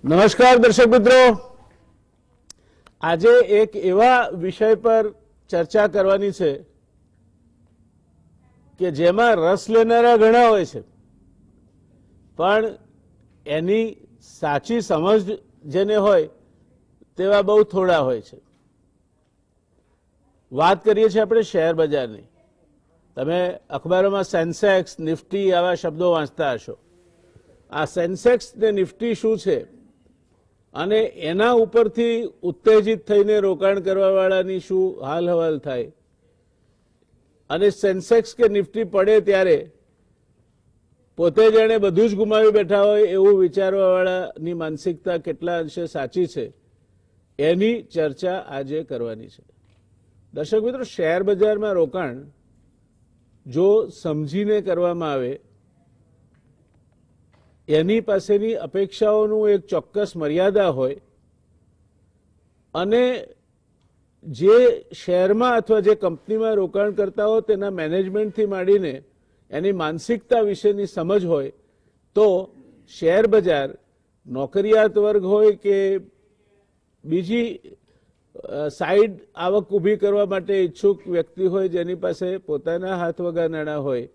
નમસ્કાર દર્શક મિત્રો, આજે એક એવા વિષય પર ચર્ચા કરવાની છે કે જેમાં રસ લેનારા ઘણા હોય છે, પણ એની સાચી સમજ જેને હોય તેવા બહુ થોડા હોય છે. વાત કરીએ છીએ આપણે શેર બજારની. તમે અખબારોમાં સેન્સેક્સ, નિફ્ટી આવા શબ્દો વાંચતા હશો. આ સેન્સેક્સ ને નિફ્ટી શું છે અને એના ઉપરથી ઉત્તેજિત થઈને રોકાણ કરવાવાળાની શું હાલ હવાલ થાય, અને સેન્સેક્સ કે નિફ્ટી પડે ત્યારે પોતે જાણે બધું જ ગુમાવી બેઠા હોય એવું વિચારવાવાળાની માનસિકતા કેટલા અંશે સાચી છે એની ચર્ચા આજે કરવાની છે. દર્શક મિત્રો, શેર બજારમાં રોકાણ જો સમજીને કરવામાં આવે, એની પાસેની અપેક્ષાઓનું એક ચોક્કસ મર્યાદા હોય અને જે શેરમાં અથવા જે કંપનીમાં રોકાણ કરતા હોય તેના મેનેજમેન્ટથી માંડીને એની માનસિકતા વિશેની સમજ હોય, તો શેર બજાર નોકરિયાત વર્ગ હોય કે બીજી સાઈડ આવક ઊભી કરવા માટે ઈચ્છુક વ્યક્તિ હોય જેની પાસે પોતાના હાથ વગા નાણાં હોય,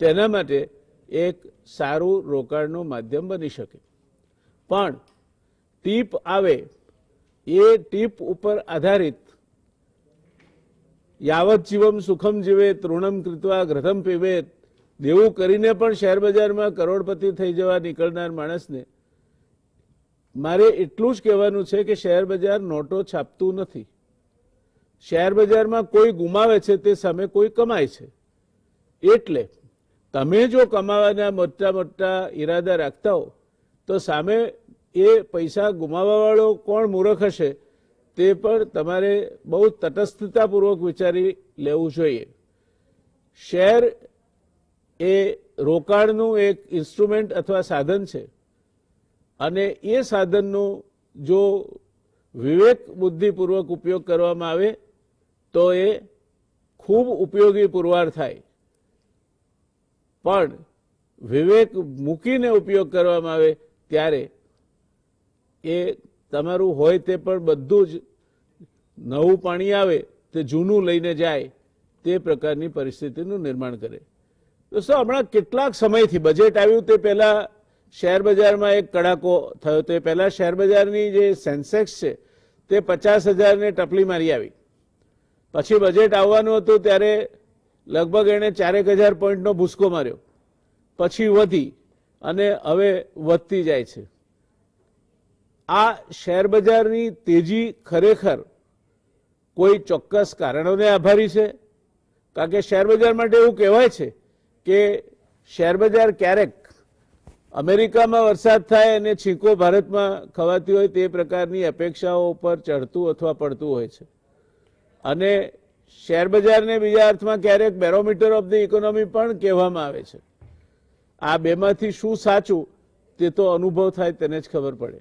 તેના માટે એક સારું રોકાણનું માધ્યમ બની શકે. પણ ટીપ આવે એ ટીપ ઉપર આધારિત યાવત જીવમ સુખમ જીવેત ઋણમ કૃત્વા ઘૃતમ પીવેત, દેવું કરીને પણ શેર બજારમાં કરોડપતિ થઈ જવા નીકળનાર માણસને મારે એટલું જ કહેવાનું છે કે શેર બજાર નોટો છાપતું નથી. શેર બજારમાં કોઈ ગુમાવે છે તે સામે કોઈ કમાય છે. એટલે તમે જો કમાવાના મોટા મોટા ઈરાદા રાખતા હો તો સામે એ પૈસા ગુમાવવાવાળો કોણ મૂર્ખ હશે તે પણ તમારે બહુ તટસ્થતાપૂર્વક વિચારી લેવું જોઈએ. શેર એ રોકાણનું એક ઇન્સ્ટ્રુમેન્ટ અથવા સાધન છે અને એ સાધનનો જો વિવેક બુદ્ધિપૂર્વક ઉપયોગ કરવામાં આવે તો એ ખૂબ ઉપયોગી પુરવાર થાય. પણ વિવેક મૂકીને ઉપયોગ કરવામાં આવે ત્યારે એ તમારું હોય તે પણ બધું જ નવું પાણી આવે તે જૂનું લઈને જાય તે પ્રકારની પરિસ્થિતિનું નિર્માણ કરે. દોસ્તો, હમણાં કેટલાક સમયથી બજેટ આવ્યું તે પહેલા શેર બજારમાં એક કડાકો થયો. તે પહેલા શેર બજારની જે સેન્સેક્સ છે તે 50,000ને ટપલી મારી આવી. પછી બજેટ આવવાનું હતું ત્યારે લગભગ એણે 4,000 પોઈન્ટનો ભૂસકો માર્યો, પછી વધી અને હવે વધતી જાય છે. આ શેર બજારની તેજી ખરેખર કોઈ ચોક્કસ કારણોને આભારી છે, કારણ કે શેર બજાર માટે એવું કહેવાય છે કે શેર બજાર ક્યારેક અમેરિકામાં વરસાદ થાય અને છીંકો ભારતમાં ખવાતી હોય તે પ્રકારની અપેક્ષાઓ ઉપર ચડતું અથવા પડતું હોય છે. અને શેર બજારને બીજા અર્થમાં ક્યારેક બેરોમીટર ઓફ ધ ઇકોનોમી પણ કહેવામાં આવે છે. આ બેમાંથી શું સાચું તે તો અનુભવ થાય તેને જ ખબર પડે.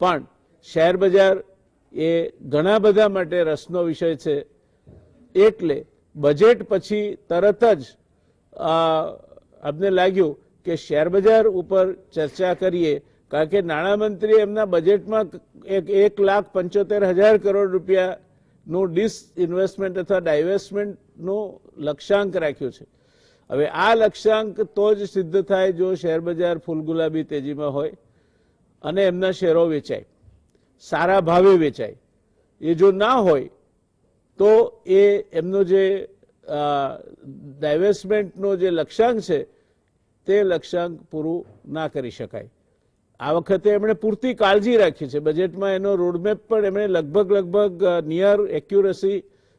પણ શેર બજાર એ ઘણા બધા માટે રસનો વિષય છે. એટલે બજેટ પછી તરત જ અમને લાગ્યું કે શેર બજાર ઉપર ચર્ચા કરીએ, કારણ કે નાણામંત્રીએ એમના બજેટમાં 1,75,000 કરોડ રૂપિયાનું ડિસઇન્વેસ્ટમેન્ટ અથવા ડાયવેસ્ટમેન્ટનું લક્ષ્યાંક રાખ્યું છે. હવે આ લક્ષ્યાંક તો જ સિદ્ધ થાય જો શેર બજાર ફૂલગુલાબી તેજીમાં હોય અને એમના શેરો વેચાય, સારા ભાવે વેચાય. એ જો ના હોય તો એ એમનો જે ડાયવેસ્ટમેન્ટનો જે લક્ષ્યાંક છે તે લક્ષ્યાંક પૂરું ના કરી શકાય. આ વખતે એમણે પૂરતી કાળજી રાખી છે. બજેટમાં એનો રોડમેપ પણ એમણે લગભગ નિયર એક્યુરસી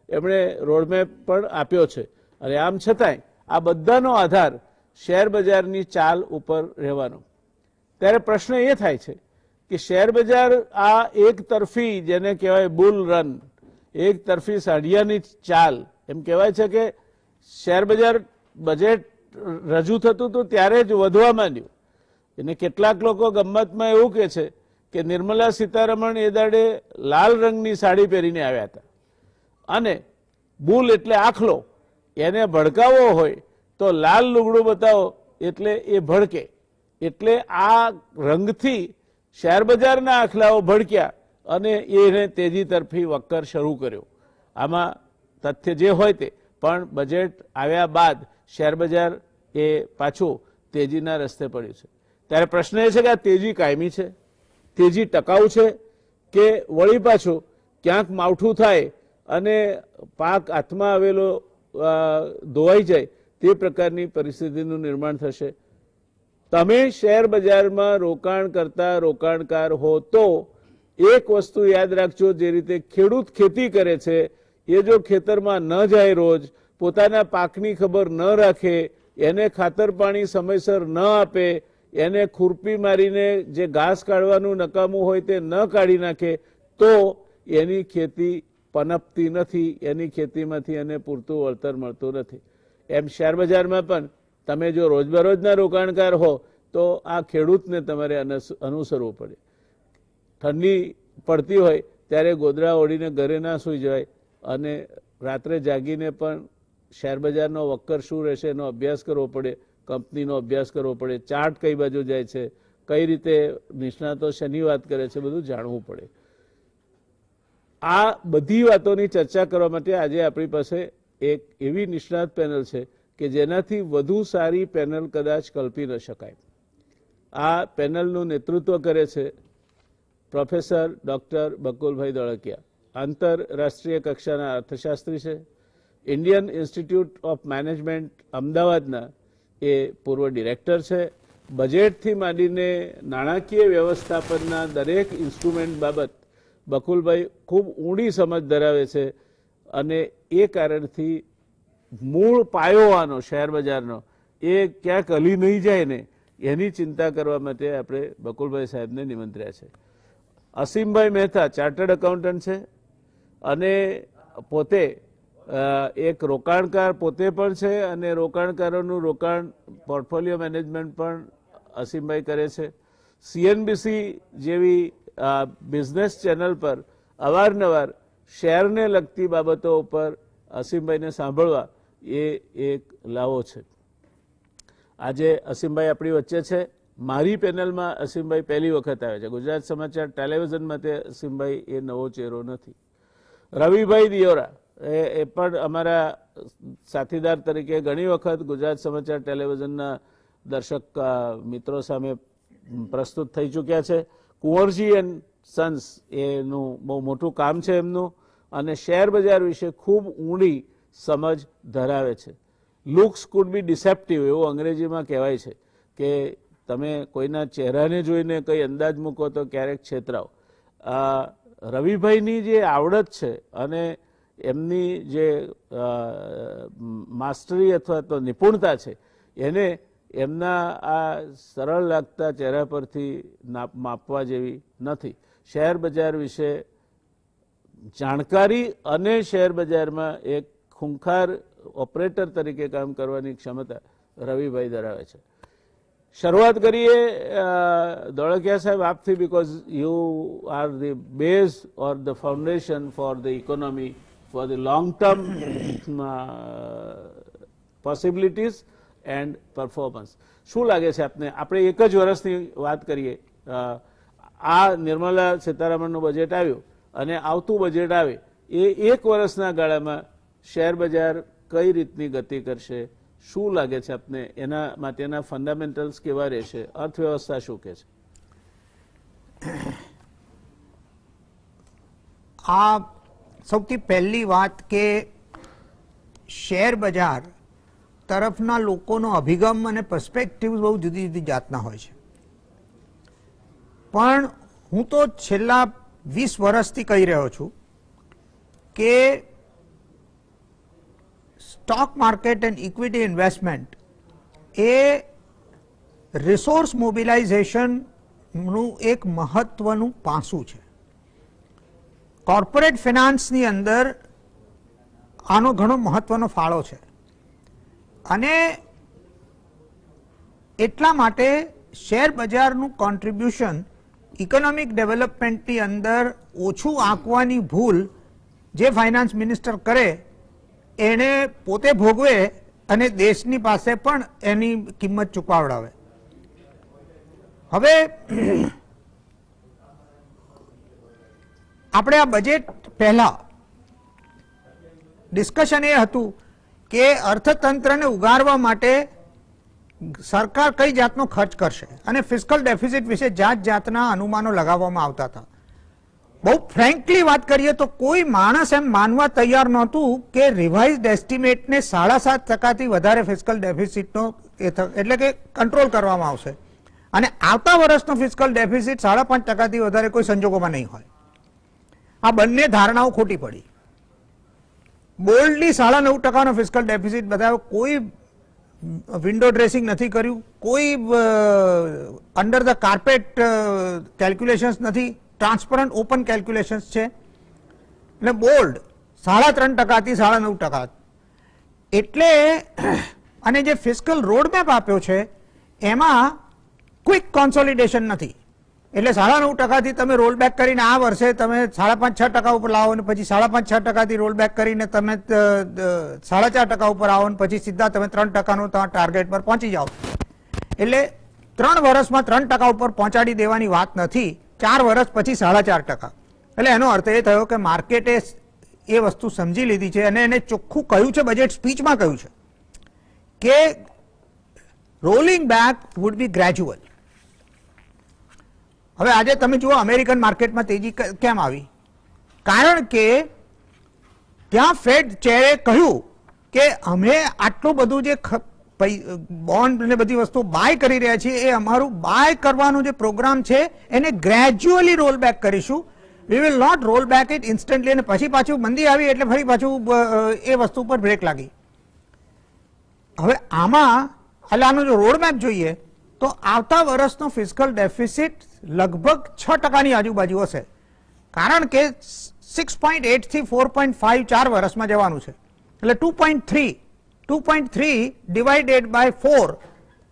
એમણે રોડમેપ પણ આપ્યો છે. અને આમ છતાંય આ બધાનો આધાર શેર બજારની ચાલ ઉપર રહેવાનો. ત્યારે પ્રશ્ન એ થાય છે કે શેર બજાર આ એક તરફી, જેને કહેવાય બુલ રન, એક તરફી સાઢિયાની ચાલ, એમ કહેવાય છે કે શેર બજાર બજેટ રજૂ થતું હતું ત્યારે જ વધવા માંડ્યું. અને કેટલાક લોકો ગમ્મતમાં એવું કહે છે કે નિર્મલા સીતારમણ એ દાડે લાલ રંગની સાડી પહેરીને આવ્યા હતા. અને બુલ એટલે આખલો, એને ભડકાવવો હોય તો લાલ લુગડું બતાવો એટલે એ ભડકે. એટલે આ રંગથી શેરબજારના આખલાઓ ભડક્યા અને એને તેજી તરફી વક્કર શરૂ કર્યો. આમાં તથ્ય જે હોય તે, પણ બજેટ આવ્યા બાદ શેરબજાર એ પાછું તેજીના રસ્તે પડ્યું છે. ત્યારે પ્રશ્ન એ છે કે આ તેજી કાયમી છે, તેજી ટકાઉ છે કે વળી પાછું ક્યાંક માવઠું થાય અને પાક હાથમાં આવેલો ધોવાઈ જાય તે પ્રકારની પરિસ્થિતિનું નિર્માણ થશે. તમે શેર બજારમાં રોકાણ કરતા રોકાણકાર હો તો એક વસ્તુ યાદ રાખજો, જે રીતે ખેડૂત ખેતી કરે છે એ જો ખેતરમાં ન જાય, રોજ પોતાના પાકની ખબર ન રાખે, એને ખાતર પાણી સમયસર ન આપે, એને ખુરપી મારીને જે ઘાસ કાઢવાનું નકામું હોય તે ન કાઢી નાખે, તો એની ખેતી પનપતી નથી, એની ખેતીમાંથી એને પૂરતું વળતર મળતું નથી. એમ શેરબજારમાં પણ તમે જો રોજબરોજના રોકાણકાર હો તો આ ખેડૂતને તમારે અનુસરવું પડે. ઠંડી પડતી હોય ત્યારે ગોદડા ઓઢીને ઘરે ના સૂઈ જવાય અને રાત્રે જાગીને પણ શેરબજારનો વક્કર શું રહેશે એનો અભ્યાસ કરવો પડે, કંપનીનો અભ્યાસ કરવો પડે, ચાર્ટ કઈ બાજુ જાય છે, કઈ રીતે નિષ્ણાતો શેની વાત કરે છે, બધું જાણવું પડે. આ બધી વાતોની ચર્ચા કરવા માટે આજે આપણી પાસે એક એવી નિષ્ણાત પેનલ છે કે જેનાથી વધુ સારી પેનલ કદાચ કલ્પી ન શકાય. આ પેનલનું નેતૃત્વ કરે છે પ્રોફેસર ડોક્ટર બકુલભાઈ ધોળકિયા. આંતરરાષ્ટ્રીય કક્ષાના અર્થશાસ્ત્રી છે. ઇન્ડિયન ઇન્સ્ટિટ્યૂટ ઓફ મેનેજમેન્ટ અમદાવાદના એ પૂર્વ ડિરેક્ટર છે. બજેટથી માંડીને નાણાકીય વ્યવસ્થાપનના દરેક ઇન્સ્ટ્રુમેન્ટ બાબત બકુલભાઈ ખૂબ ઊંડી સમજ ધરાવે છે અને એ કારણથી મૂળ પાયો આનો શેરબજારનો એ ક્યાંક હલી નહીં જાય ને એની ચિંતા કરવા માટે આપણે બકુલભાઈ સાહેબને નિમંત્ર્યા છે. અસીમભાઈ મહેતા ચાર્ટર્ડ એકાઉન્ટન્ટ છે અને પોતે એક રોકાણકાર પોતે પણ છે અને રોકાણકારોનું રોકાણ પોર્ટફોલિયો મેનેજમેન્ટ પણ અસીમભાઈ કરે છે. CNBC જેવી બિઝનેસ ચેનલ પર અવારનવાર શેરને લગતી બાબતો ઉપર અસીમભાઈને સાંભળવા એ એક લાવો છે. આજે અસીમભાઈ આપણી વચ્ચે છે. મારી પેનલમાં અસીમભાઈ પહેલી વખત આવે છે. ગુજરાત સમાચાર ટેલિવિઝન માટે અસીમભાઈ એ નવો ચહેરો નથી. રવિભાઈ દિયોરા એ પણ અમારા સાથીદાર તરીકે ઘણી વખત ગુજરાત સમાચાર ટેલિવિઝનના દર્શક મિત્રો સામે પ્રસ્તુત થઈ ચૂક્યા છે. કુંવરજી એન્ડ સન્સ એનું બહુ મોટું કામ છે એમનું અને શેર બજાર વિશે ખૂબ ઊંડી સમજ ધરાવે છે. લુક્સ કુડ બી ડિસેપ્ટિવ એવું અંગ્રેજીમાં કહેવાય છે કે તમે કોઈના ચહેરાને જોઈને કંઈ અંદાજ મૂકો તો ક્યારેક છેતરાવ. રવિભાઈની જે આવડત છે અને એમની જે માસ્ટરી અથવા તો નિપુણતા છે એને એમના આ સરળ લાગતા ચહેરા પરથી માપવા જેવી નથી. શેર બજાર વિશે જાણકારી અને શેર બજારમાં એક ખૂંખાર ઓપરેટર તરીકે કામ કરવાની ક્ષમતા રવિભાઈ ધરાવે છે. શરૂઆત કરીએ ધોળકિયા સાહેબ આપથી, because you are the base or the foundation for the economy for the long term possibilities and performance. શું લાગે છે આપને? આપણે એક જ વર્ષની વાત કરીએ. આ નિર્મલા સીતારામનનું બજેટ આવ્યું અને આવતું બજેટ આવે એ એક વર્ષના ગાળામાં શેર બજાર કઈ રીતની ગતિ કરશે? શું લાગે છે આપને? એના માટેના ફંડામેન્ટલ્સ કેવા રહેશે? અર્થવ્યવસ્થા શું કહે છે? આ સૌથી પહેલી વાત કે શેર બજાર તરફના લોકોનો અભિગમ અને પર્સપેક્ટિવ બહુ જુદી જુદી જાતના હોય છે. પણ હું તો છેલ્લા 20 વર્ષથી કહી રહ્યો છું કે stock market and equity investment એ રિસોર્સ મોબિલાઇઝેશનનું એક મહત્વનું પાસું છે. કોર્પોરેટ ફિનાન્સની અંદર આનો ઘણો મહત્વનો ફાળો છે અને એટલા માટે શેર બજારનું કોન્ટ્રીબ્યુશન ઇકોનોમિક ડેવલપમેન્ટની અંદર ઓછું આંકવાની ભૂલ જે ફાઇનાન્સ મિનિસ્ટર કરે એને પોતે ભોગવે અને દેશની પાસે પણ એની કિંમત ચૂકવાવડાવે. હવે આપણે આ બજેટ પહેલા ડિસ્કશન એ હતું કે અર્થતંત્રને ઉગારવા માટે સરકાર કઈ જાતનો ખર્ચ કરશે અને ફિસ્કલ ડેફિસિટ વિશે જાત જાતના અનુમાનો લગાવવામાં આવતા હતા. બહુ ફ્રેન્કલી વાત કરીએ તો કોઈ માણસ એમ માનવા તૈયાર નહોતું કે રિવાઇઝડ એસ્ટિમેટને 7.5% વધારે ફિસ્કલ ડેફિસિટનો એટલે કે કંટ્રોલ કરવામાં આવશે અને આવતા વર્ષનો ફિસ્કલ ડેફિસિટ 5.5% વધારે કોઈ સંજોગોમાં નહીં હોય. આ બંને ધારણાઓ ખોટી પડી. બોલ્ડલી 9.5% ફિસ્કલ ડેફિસિટ બતાવ્યો. કોઈ વિન્ડો ડ્રેસિંગ નથી કર્યું, કોઈ અંડર ધ કાર્પેટ કેલ્ક્યુલેશન્સ નથી, ટ્રાન્સપરન્ટ ઓપન કેલ્ક્યુલેશન્સ છે અને બોલ્ડ 3.5% થી 9.5%. એટલે અને જે ફિસ્કલ રોડમેપ આપ્યો છે એમાં ક્વિક કોન્સોલિડેશન નથી. એટલે 9.5% થી તમે રોલ બેક કરીને આ વર્ષે તમે 5.5-6% ઉપર લાવો અને પછી 5.5-6% થી રોલ બેક કરીને તમે 4.5% ઉપર આવો અને પછી સીધા તમે 3%નો ટાર્ગેટ પર પહોંચી જાઓ. એટલે 3 વર્ષમાં 3% ઉપર પહોંચાડી દેવાની વાત નથી, 4 વર્ષ પછી 4.5%. એટલે એનો અર્થ એ થયો કે માર્કેટે એ વસ્તુ સમજી લીધી છે અને એને ચોખ્ખું કહ્યું છે, બજેટ સ્પીચમાં કહ્યું છે કે rolling back would be gradual. હવે આજે તમે જુઓ અમેરિકન માર્કેટમાં તેજી કેમ આવી? કારણ કે ત્યાં ફેડ ચેરે કહ્યું કે અમે આટલું બધું જે બોન્ડ ને બધી વસ્તુ બાય કરી રહ્યા છીએ એ અમારું બાય કરવાનો જે પ્રોગ્રામ છે એને ગ્રેજ્યુઅલી રોલ બેક કરીશું. We will not roll back it instantly. અને પછી પાછું મંદી આવી એટલે ફરી પાછું એ વસ્તુ પર બ્રેક લાગી. હવે આમાં એટલે આનો જો રોડમેપ જોઈએ તો આવતા વર્ષનો ફિસ્કલ ડેફિસિટ લગભગ 6%ની આજુબાજુ હશે. કારણ કે 6.8 થી 4.5 4 વર્ષમાં જવાનું છે. એટલે 2.3 divided by 4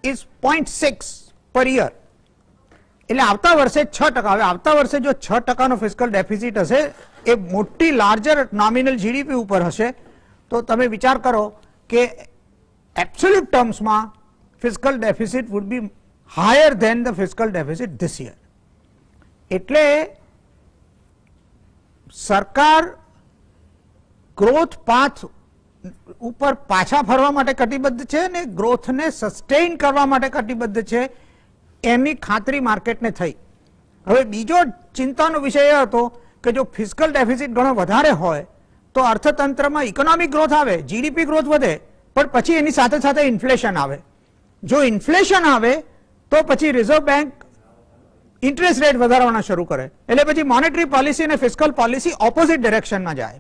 is 0.6 per year. એટલે આવતા વર્ષે 6%. હવે આવતા વર્ષે જો 6%નો ફિસ્કલ ડેફિસિટ હશે એ મોટી લાર્જર નોમિનલ જીડીપી ઉપર હશે તો તમે વિચાર કરો કે એબ્સોલ્યુટ ટર્મ્સમાં fiscal deficit would be higher than the fiscal deficit this year. એટલે સરકાર ગ્રોથ પાથ ઉપર પાછા ફરવા માટે કટિબદ્ધ છે અને ગ્રોથને સસ્ટેઇન કરવા માટે કટિબદ્ધ છે એની ખાતરી માર્કેટને થઈ. હવે બીજો ચિંતાનો વિષય એ હતો કે જો ફિસ્કલ ડેફિસિટ ઘણો વધારે હોય તો અર્થતંત્રમાં ઇકોનોમિક ગ્રોથ આવે, જીડીપી ગ્રોથ વધે, પણ પછી એની સાથે સાથે ઇન્ફ્લેશન આવે. જો ઇન્ફ્લેશન આવે તો પછી રિઝર્વ બેંક ઇન્ટરેસ્ટ રેટ વધારવાના શરૂ કરે. એટલે પછી મોનેટરી પોલિસી અને ફિસ્કલ પોલિસી ઓપોઝિટ ડિરેક્શનમાં જાય.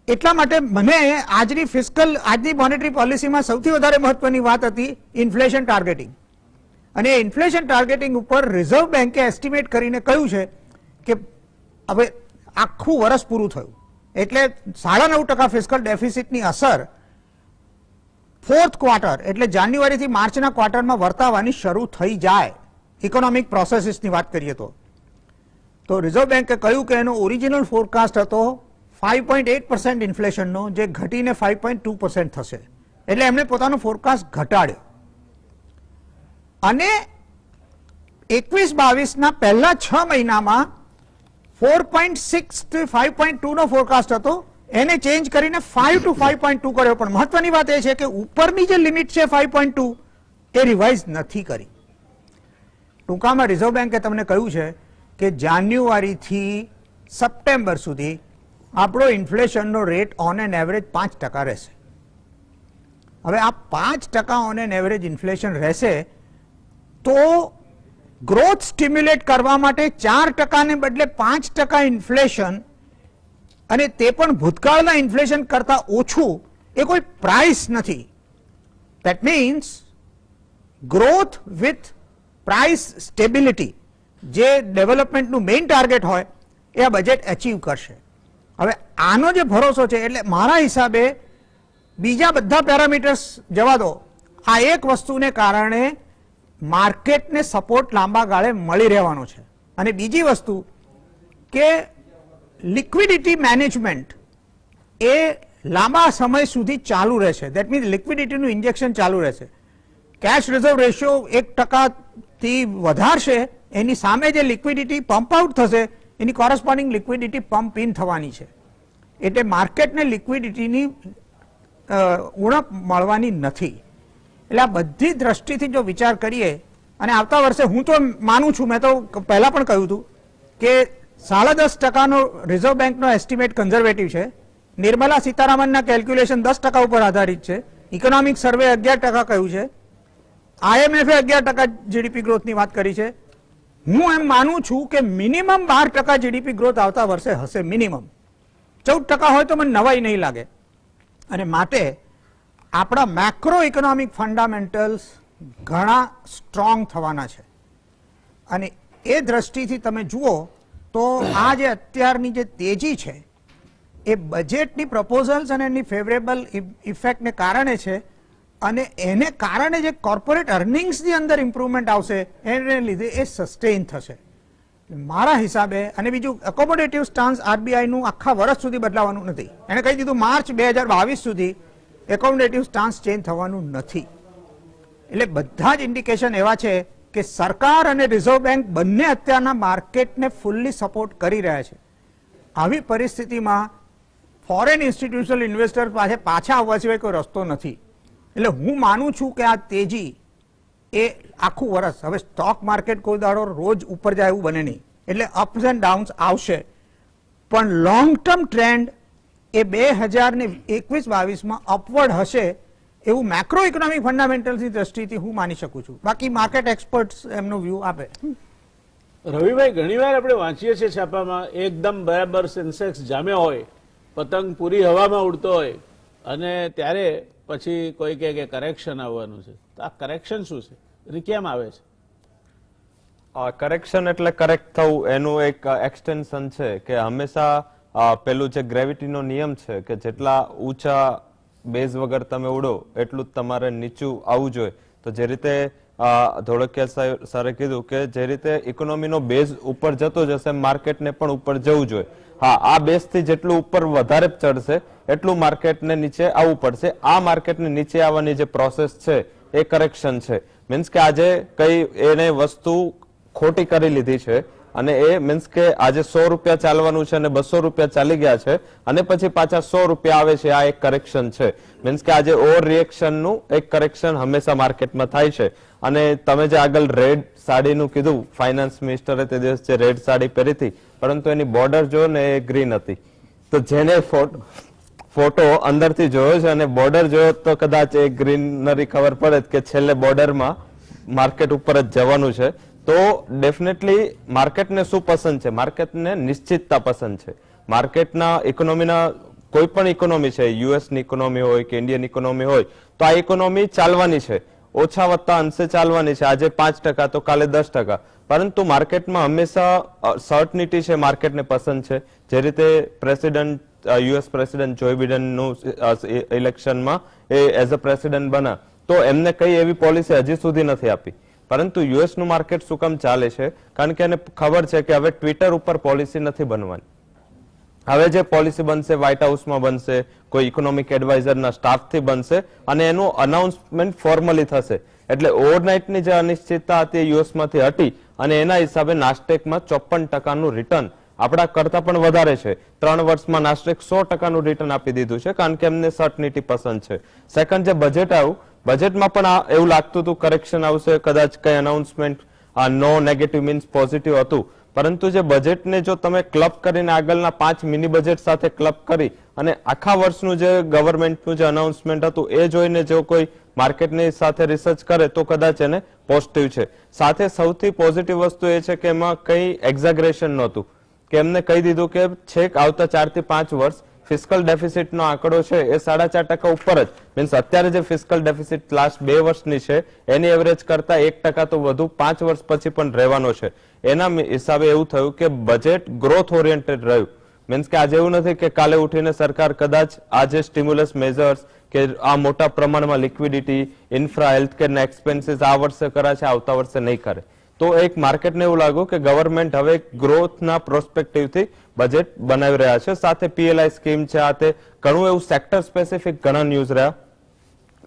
એટલા માટે મને આજની મોનેટરી પોલિસીમાં સૌથી વધારે મહત્વની વાત હતી ઇન્ફ્લેશન ટાર્ગેટિંગ. અને ઇન્ફ્લેશન ટાર્ગેટિંગ ઉપર રિઝર્વ બેન્કે એસ્ટિમેટ કરીને કહ્યું છે કે હવે આખું વર્ષ પૂરું થયું એટલે 9.5% ફિસ્કલ ડેફિસિટની અસર ફોર્થ ક્વાર્ટર એટલે જાન્યુઆરીથી માર્ચના ક્વાર્ટરમાં વર્તાવાની શરૂ થઈ જાય. ઇકોનોમિક પ્રોસેસીસની વાત કરીએ તો રિઝર્વ બેન્કે કહ્યું કે એનો ઓરિજિનલ ફોરકાસ્ટ હતો 5.8% ઇન્ફ્લેશનનો, જે ઘટીને 5.2% થશે. એટલે એમણે પોતાનો ફોરકાસ્ટ ઘટાડ્યો અને 21-22ના પહેલા 6 મહિનામાં 4.6 થી 5.2 નો ફોરકાસ્ટ હતો, એને ચેન્જ કરીને 5 to 5.2 કર્યો. પણ મહત્વની વાત એ છે કે ઉપરની જે લિમિટ છે 5.2 એ રિવાઇઝ નથી કરી. ટૂંકામાં રિઝર્વ બેન્કે તમને કહ્યું છે કે જાન્યુઆરીથી સપ્ટેમ્બર સુધી આપણો ઇન્ફ્લેશનનો રેટ ઓન એન એવરેજ 5% રહેશે. હવે આ 5% ઓન એન એવરેજ ઇન્ફ્લેશન રહેશે તો ગ્રોથ સ્ટિમ્યુલેટ કરવા માટે 4% ને બદલે 5% ઇન્ફ્લેશન, અને તે પણ ભૂતકાળના ઇન્ફ્લેશન કરતા ઓછું, એ કોઈ પ્રાઇસ નથી. That means growth with price stability જે ડેવલપમેન્ટનું મેઇન ટાર્ગેટ હોય એ આ બજેટ અચીવ કરશે. હવે આનો જે ભરોસો છે એટલે મારા હિસાબે બીજા બધા પેરામીટર્સ જવા દો, આ એક વસ્તુને કારણે માર્કેટને સપોર્ટ લાંબા ગાળે મળી રહેવાનો છે. અને બીજી વસ્તુ કે લિક્વિડિટી મેનેજમેન્ટ એ લાંબા સમય સુધી ચાલુ રહેશે. ધેટ મીન્સ લિક્વિડિટીનું ઇન્જેક્શન ચાલુ રહેશે. કેશ રિઝર્વ રેશિયો 1% થી વધારશે, એની સામે જે લિક્વિડિટી પંપ આઉટ થશે એની કોરસ્પોન્ડિંગ લિક્વિડિટી પમ્પ ઇન થવાની છે. એટલે માર્કેટને લિક્વિડિટીની ઉણપ મળવાની નથી. એટલે આ બધી દ્રષ્ટિથી જો વિચાર કરીએ અને આવતા વર્ષે હું તો માનું છું, મેં તો પહેલા પણ કહ્યું હતું કે 10.5% રિઝર્વ બેંકનો એસ્ટિમેટ કન્ઝર્વેટિવ છે. નિર્મલા સીતારામનના કેલ્ક્યુલેશન 10% ઉપર આધારિત છે. ઇકોનોમિક સર્વે 11% કહ્યું છે. IMF 11% જીડીપી ગ્રોથની વાત કરી છે. હું એમ માનું છું કે મિનિમમ 12% જીડીપી ગ્રોથ આવતા વર્ષે હશે. મિનિમમ 14% હોય તો મને નવાઈ નહીં લાગે. અને માટે આપણા મેક્રો ઇકોનોમિક ફંડામેન્ટલ્સ ઘણા સ્ટ્રોંગ થવાના છે. અને એ દ્રષ્ટિથી તમે જુઓ તો આ જે અત્યારની જે તેજી છે એ બજેટની પ્રપોઝલ્સ અને એની ફેવરેબલ ઇફેક્ટને કારણે છે. અને એને કારણે જે કોર્પોરેટ અર્નિંગ્સની અંદર ઇમ્પ્રુવમેન્ટ આવશે એને લીધે એ સસ્ટેઇન થશે મારા હિસાબે. અને બીજું એકોમોડેટિવ સ્ટાન્સ આરબીઆઈનું આખા વર્ષ સુધી બદલાવાનું નથી. એને કહી દીધું માર્ચ 2022 સુધી એકોમોડેટિવ સ્ટાન્સ ચેન્જ થવાનું નથી. એટલે બધા જ ઇન્ડિકેશન એવા છે કે સરકાર અને રિઝર્વ બેંક બંને અત્યારના માર્કેટને ફૂલ્લી સપોર્ટ કરી રહ્યા છે. આવી પરિસ્થિતિમાં ફોરેન ઇન્સ્ટિટ્યુશનલ ઇન્વેસ્ટર પાસે પાછા આવવા સિવાય કોઈ રસ્તો નથી. એટલે હું માનું છું કે આ તેજી એ આખું વર્ષ, હવે સ્ટોક માર્કેટ કોઈ દાડો રોજ ઉપર જાય એવું બને નહીં, એટલે અપ્સ એન્ડ ડાઉન્સ આવશે, પણ લોંગ ટર્મ ટ્રેન્ડ એ 2021-22માં અપવર્ડ હશે એવું મેક્રો ઇકોનોમિક ફંડામેન્ટલ્સની દ્રષ્ટિથી હું માની શકું છું. બાકી માર્કેટ એક્સપર્ટ્સ એમનો વ્યૂ આપે. રવિભાઈ, ઘણીવાર આપણે વાંચીએ છીએ છાપામાં એકદમ બરાબર સેન્સેક્સ જામ્યો હોય, પતંગ પૂરી હવામાં ઉડતો હોય અને ત્યારે પછી કોઈ કહે કે કરેક્શન આવવાનું છે. તો આ કરેક્શન શું છે અને કેમ આવે છે? કરેક્શન એટલે કરેક્ટ થવું, એનું એક એક્સટેન્શન છે કે હંમેશા પેલું જે ગ્રેવિટીનો નિયમ છે કે જેટલા ઊંચા બેઝ વગર તમે ઉડો એટલું જ તમારે નીચું આવવું જોઈએ. તો જે રીતે ધોળકિયા સરે કીધું કે જે રીતે ઇકોનોમીનો બેઝ ઉપર જતો જશે માર્કેટને પણ ઉપર જવું જોઈએ. હા, આ બેઝ થી જેટલું ઉપર વધારે ચડશે એટલું માર્કેટને નીચે આવવું પડશે. આ માર્કેટને નીચે આવવાની જે પ્રોસેસ છે એ કરેક્શન છે. મીન્સ કે આજે કઈ એને વસ્તુ ખોટી કરી લીધી છે અને એ મીન્સ કે આજે 100 રૂપિયા ચાલવાનું છે અને 200 રૂપિયા ચાલી ગયા છે અને પછી પાછા 100 રૂપિયા આવે છે. આ એક કરેક્શન છે. મીન્સ કે આજે ઓવર રિએક્શન નું એક કરેક્શન હંમેશા માર્કેટમાં થાય છે. અને તમે જે આગળ રેડ સાડીનું કીધું, ફાઇનાન્સ મિનિસ્ટરે તે દિવસ જે રેડ સાડી પહેરી હતી, પરંતુ એની બોર્ડર જો ને એ ગ્રીન હતી. તો જેને ફોટો અંદરથી જોયો છે અને બોર્ડર જોયો તો કદાચ એ ગ્રીનરી ખબર પડે કે છેલ્લે બોર્ડરમાં માર્કેટ ઉપર જ જવાનું છે. તો ડેફિનેટલી માર્કેટને શું પસંદ છે? માર્કેટને નિશ્ચિતતા પસંદ છે. માર્કેટના ઇકોનોમીના કોઈ પણ ઇકોનોમી છે, યુએસની ઇકોનોમી હોય કે ઇન્ડિયન ઇકોનોમી હોય, તો આ ઇકોનોમી ચાલવાની છે, ઓછા વત્તા અંશે ચાલવાની છે. આજે 5% તો કાલે 10%. પરંતુ માર્કેટમાં હંમેશા સર્ટનિટી છે, માર્કેટને પસંદ છે. જે રીતે પ્રેસિડેન્ટ યુએસ પ્રેસિડેન્ટ જો બાઇડનનું ઇલેક્શનમાં એ એઝ અ પ્રેસિડેન્ટ બના તો એમને કઈ એવી પોલિસી હજી સુધી નથી આપી. પરંતુ યુએસનું માર્કેટ શું કામ ચાલે છે? કારણ કે એને ખબર છે કે હવે ટ્વિટર ઉપર પોલિસી નથી બનવાની. હવે જે પોલિસી બનશે વ્હાઇટ હાઉસમાં બનશે, કોઈ ઇકોનોમિક એડવાઇઝરના સ્ટાફથી બનશે અને એનું અનાઉન્સમેન્ટ ફોર્મલી થશે. એટલે ઓવરનાઇટની જે અનિશ્ચિતતા હતી યુએસમાંથી હટી અને એના હિસાબે નાસ્ટેકમાં 54%નું રિટર્ન આપણા કરતા પણ વધારે છે. 3 વર્ષમાં નાસ્ટેક 100%નું રિટર્ન આપી દીધું છે, કારણ કે એમને સર્ટનિટી પસંદ છે. સેકન્ડ, જે બજેટ આવ્યું, બજેટમાં પણ એવું લાગતું હતું કરેક્શન આવશે, કદાચ કઈ અનાઉન્સમેન્ટ નો નેગેટિવ મીન્સ પોઝિટિવ હતું. પરંતુ જે બજેટને જો તમે ક્લબ કરીને આગળના 5 મિની બજેટ સાથે ક્લબ કરી અને આખા વર્ષનું જે ગવર્મેન્ટનું જે અનાઉન્સમેન્ટ હતું એ જોઈને જો કોઈ માર્કેટની સાથે રિસર્ચ કરે તો કદાચ એને પોઝિટિવ છે. સાથે સૌથી પોઝિટિવ વસ્તુ એ છે કે એમાં કઈ એક્ઝાગરેશન નહોતું, કે એમને કહી દીધું કે છેક આવતા 4 થી 5 વર્ષ ફિસ્કલ ડેફિસિટનો આંકડો છે એ 4.5% ઉપર જ, મીન્સ અત્યારે જે ફિસ્કલ ડેફિસિટ લાસ્ટ 2 વર્ષની છે એની એવરેજ કરતા 1% તો વધુ 5 વર્ષ પછી પણ રહેવાનો છે. એના હિસાબે એવું થયું કે બજેટ ગ્રોથ ઓરિએન્ટેડ રહ્યું. મીન્સ કે આજે એવું નથી કે કાલે ઉઠીને સરકાર કદાચ આ જે સ્ટિમ્યુલસ મેઝર્સ કે આ મોટા પ્રમાણમાં લિક્વિડિટી, ઇન્ફ્રા, હેલ્થકેરના એક્સપેન્સીસ આ વર્ષે કરા છે, આવતા વર્ષે નહીં કરે. તો એક માર્કેટને એવું લાગ્યું કે ગવર્મેન્ટ હવે ગ્રોથના પ્રોસ્પેક્ટિવથી બજેટ બનાવી રહ્યા છે. સાથે પીએલઆઈ સ્કીમ છે, આ તે ઘણું એવું સેક્ટર સ્પેસિફિક ઘણા ન્યૂઝ રહ્યા.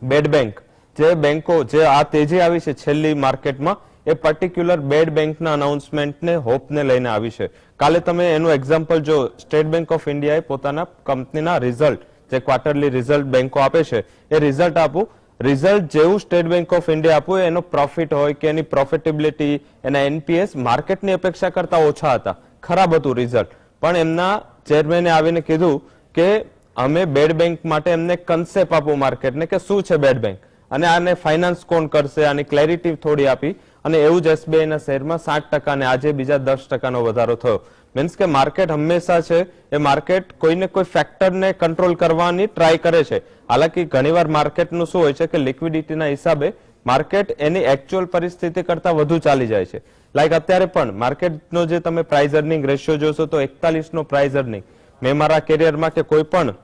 બેડ બેંક, જે બેંકો જે આ તેજી આવી છે છેલ્લી માર્કેટમાં, એ પર્ટિક્યુલર બેડ બેંકના અનાઉન્સમેન્ટને હોપને લઈને આવી છે. કાલે તમે એનું એક્ઝામ્પલ જો સ્ટેટ બેંક ઓફ ઇન્ડિયાએ પોતાના કંપનીના રિઝલ્ટ જે ક્વાર્ટરલી રિઝલ્ટ બેંકો આપે છે એ રિઝલ્ટ આપું રિઝલ્ટ જેવું સ્ટેટ બેંક ઓફ ઇન્ડિયા આપવું એનો પ્રોફિટ હોય કે એની પ્રોફિટેબિલિટી એના એનપીએસ માર્કેટની અપેક્ષા કરતા ઓછા હતા, ખરાબ હતું રિઝલ્ટ. પણ એમના ચેરમેને આવીને કીધું કે અમે બેડ બેંક માટે એમને કન્સેપ્ટ આપવું માર્કેટને કે શું છે બેડ બેંક અને આને ફાઇનાન્સ કોણ કરશે, આની ક્લેરિટી થોડી આપી અને એવું જ SBI ના શેરમાં 7% ને આજે બીજા 10% વધારો થયો. મીન્સ કે માર્કેટ હંમેશા છે એ માર્કેટ કોઈને કોઈ ફેક્ટરને કંટ્રોલ કરવાની ટ્રાય કરે છે. હાલાકી ઘણીવાર માર્કેટનું શું હોય છે કે લિક્વિડિટીના હિસાબે માર્કેટ એની એકચ્યુઅલ પરિસ્થિતિ કરતા વધુ ચાલી જાય છે. લાઈક અત્યારે પણ માર્કેટનો જે તમે પ્રાઇસ અર્નિંગ રેશિયો જોશો તો 41 નો પ્રાઇસ અર્નિંગ મેં મારા કેરિયરમાં કે કોઈ પણ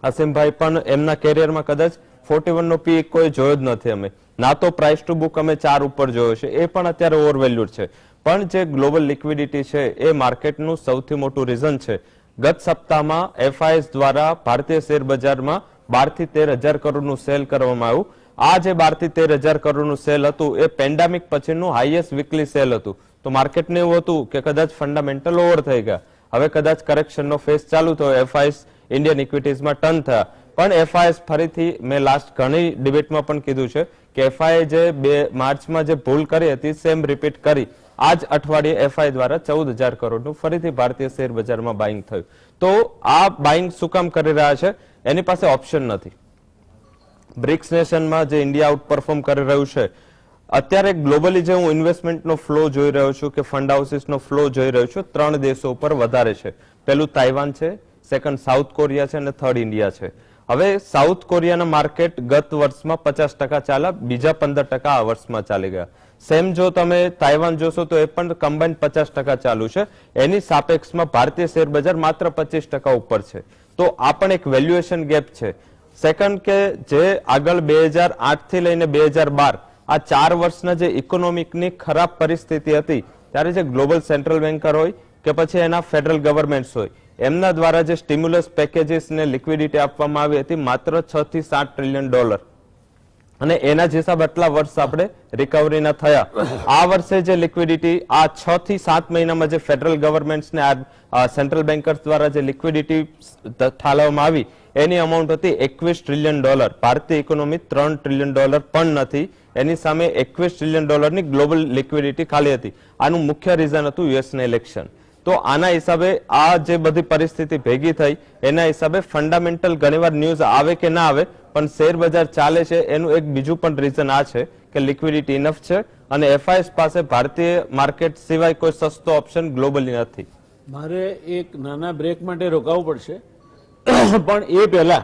અસીમભાઈ પણ એમના કેરિયરમાં કદાચ 41 નો પી કોઈ જોયો જ નથી. અમે ના તો પ્રાઇસ ટુ બુક અમે 4 ઉપર જોયો છે, એ પણ અત્યારે ઓવરવેલ્યુડ છે. પણ જે ગ્લોબલ લિક્વિડિટી છે એ માર્કેટનું સૌથી મોટું રીઝન છે. ગત સપ્તાહમાં FIS દ્વારા ભારતીય શેર બજારમાં 12 થી 13 હજાર કરોડનું સેલ કરવામાં આવ્યું. આ જે 12 થી 13 હજાર કરોડનું સેલ હતું એ પેન્ડેમિક પછીનું હાઈએસ્ટ વીકલી સેલ હતું. તો માર્કેટને એવું હતું કે કદાચ ફંડામેન્ટલ ઓવર થઈ ગયા, હવે કદાચ કરેક્શનનો ફેઝ ચાલુ થયો, FIS ઇન્ડિયન ઇક્વિટીઝમાં ટર્ન થયા. પણ FIS ફરીથી મેં લાસ્ટ ઘણી ડિબેટમાં પણ કીધું છે કે FI જે 2 માર્ચમાં જે ભૂલ કરી હતી સેમ રિપીટ કરી. આજ અઠવાડિયે FI દ્વારા 14,000 કરોડનું ફરીથી ભારતીય શેર બજારમાં બાઇંગ થયું. તો આ બાઇંગ શું કામ કરી રહ્યા છે? એની પાસે ઓપ્શન નથી. બ્રિક્સ નેશનમાં જે ઇન્ડિયા આઉટ પરફોર્મ કરી રહ્યું છે, અત્યારે ગ્લોબલી જે હું ઇન્વેસ્ટમેન્ટનો ફ્લો જોઈ રહ્યો છું કે ફંડ હાઉસીસનો ફ્લો જોઈ રહ્યો છું, 3 દેશો ઉપર વધારે છે. પહેલું તાઇવાન છે, સેકન્ડ સાઉથ કોરિયા છે અને થર્ડ ઇન્ડિયા છે. હવે સાઉથ કોરિયાના માર્કેટ ગત વર્ષમાં 50% ચાલ્યા, બીજા 15% આ વર્ષમાં ચાલી ગયા. સેમ જો તમે તાઇવાન જોશો તો એ પણ કમ્બાઇન્ડ 50% ચાલુ છે. એની સાપેક્ષમાં ભારતીય શેર બજાર માત્ર 25% ઉપર છે. તો આ પણ એક વેલ્યુએશન ગેપ છે. સેકન્ડ કે જે આગળ 2008 થી લઈને 2012 આ 4 વર્ષના જે ઇકોનોમિકની ખરાબ પરિસ્થિતિ હતી ત્યારે જે ગ્લોબલ સેન્ટ્રલ બેન્કર હોય કે પછી એના ફેડરલ ગવર્મેન્ટ્સ હોય એમના દ્વારા જે સ્ટિમ્યુલસ પેકેજીસ ને લિક્વિડિટી આપવામાં આવી હતી માત્ર 6 થી 7 ટ્રિલિયન ડોલર અને એના જ હિસાબ આટલા વર્ષ આપણે રિકવરીના થયા. આ વર્ષે જે લિક્વિડિટી આ 6 થી 7 મહિનામાં જે ફેડરલ ગવર્મેન્ટ્સ ને સેન્ટ્રલ બેન્કર્સ દ્વારા જે લિક્વિડિટી ઠાલવવામાં આવી એની અમાઉન્ટ હતી 21 ટ્રિલિયન ડોલર. ભારતીય ઇકોનોમી 3 ટ્રિલિયન ડોલર પણ નથી, એની સામે 21 ટ્રિલિયન ડોલરની ગ્લોબલ લિક્વિડિટી ખાલી હતી. આનું મુખ્ય રીઝન હતું યુએસના ઇલેક્શન. તો આના હિસાબે આ જે બધી પરિસ્થિતિ ભેગી થઈ એના હિસાબે ફંડામેન્ટલ ઘણીવાર ન્યૂઝ આવે કે ના આવે પણ શેર બજાર ચાલે છે એનું એક બીજું પણ રીઝન આ છે કે લિક્વિડિટી ઇનફ છે અને FIS પાસે ભારતીય માર્કેટ સિવાય કોઈ સસ્તો ઓપ્શન ગ્લોબલી નથી. મારે એક નાના બ્રેક માટે રોકાવું પડશે પણ એ પહેલા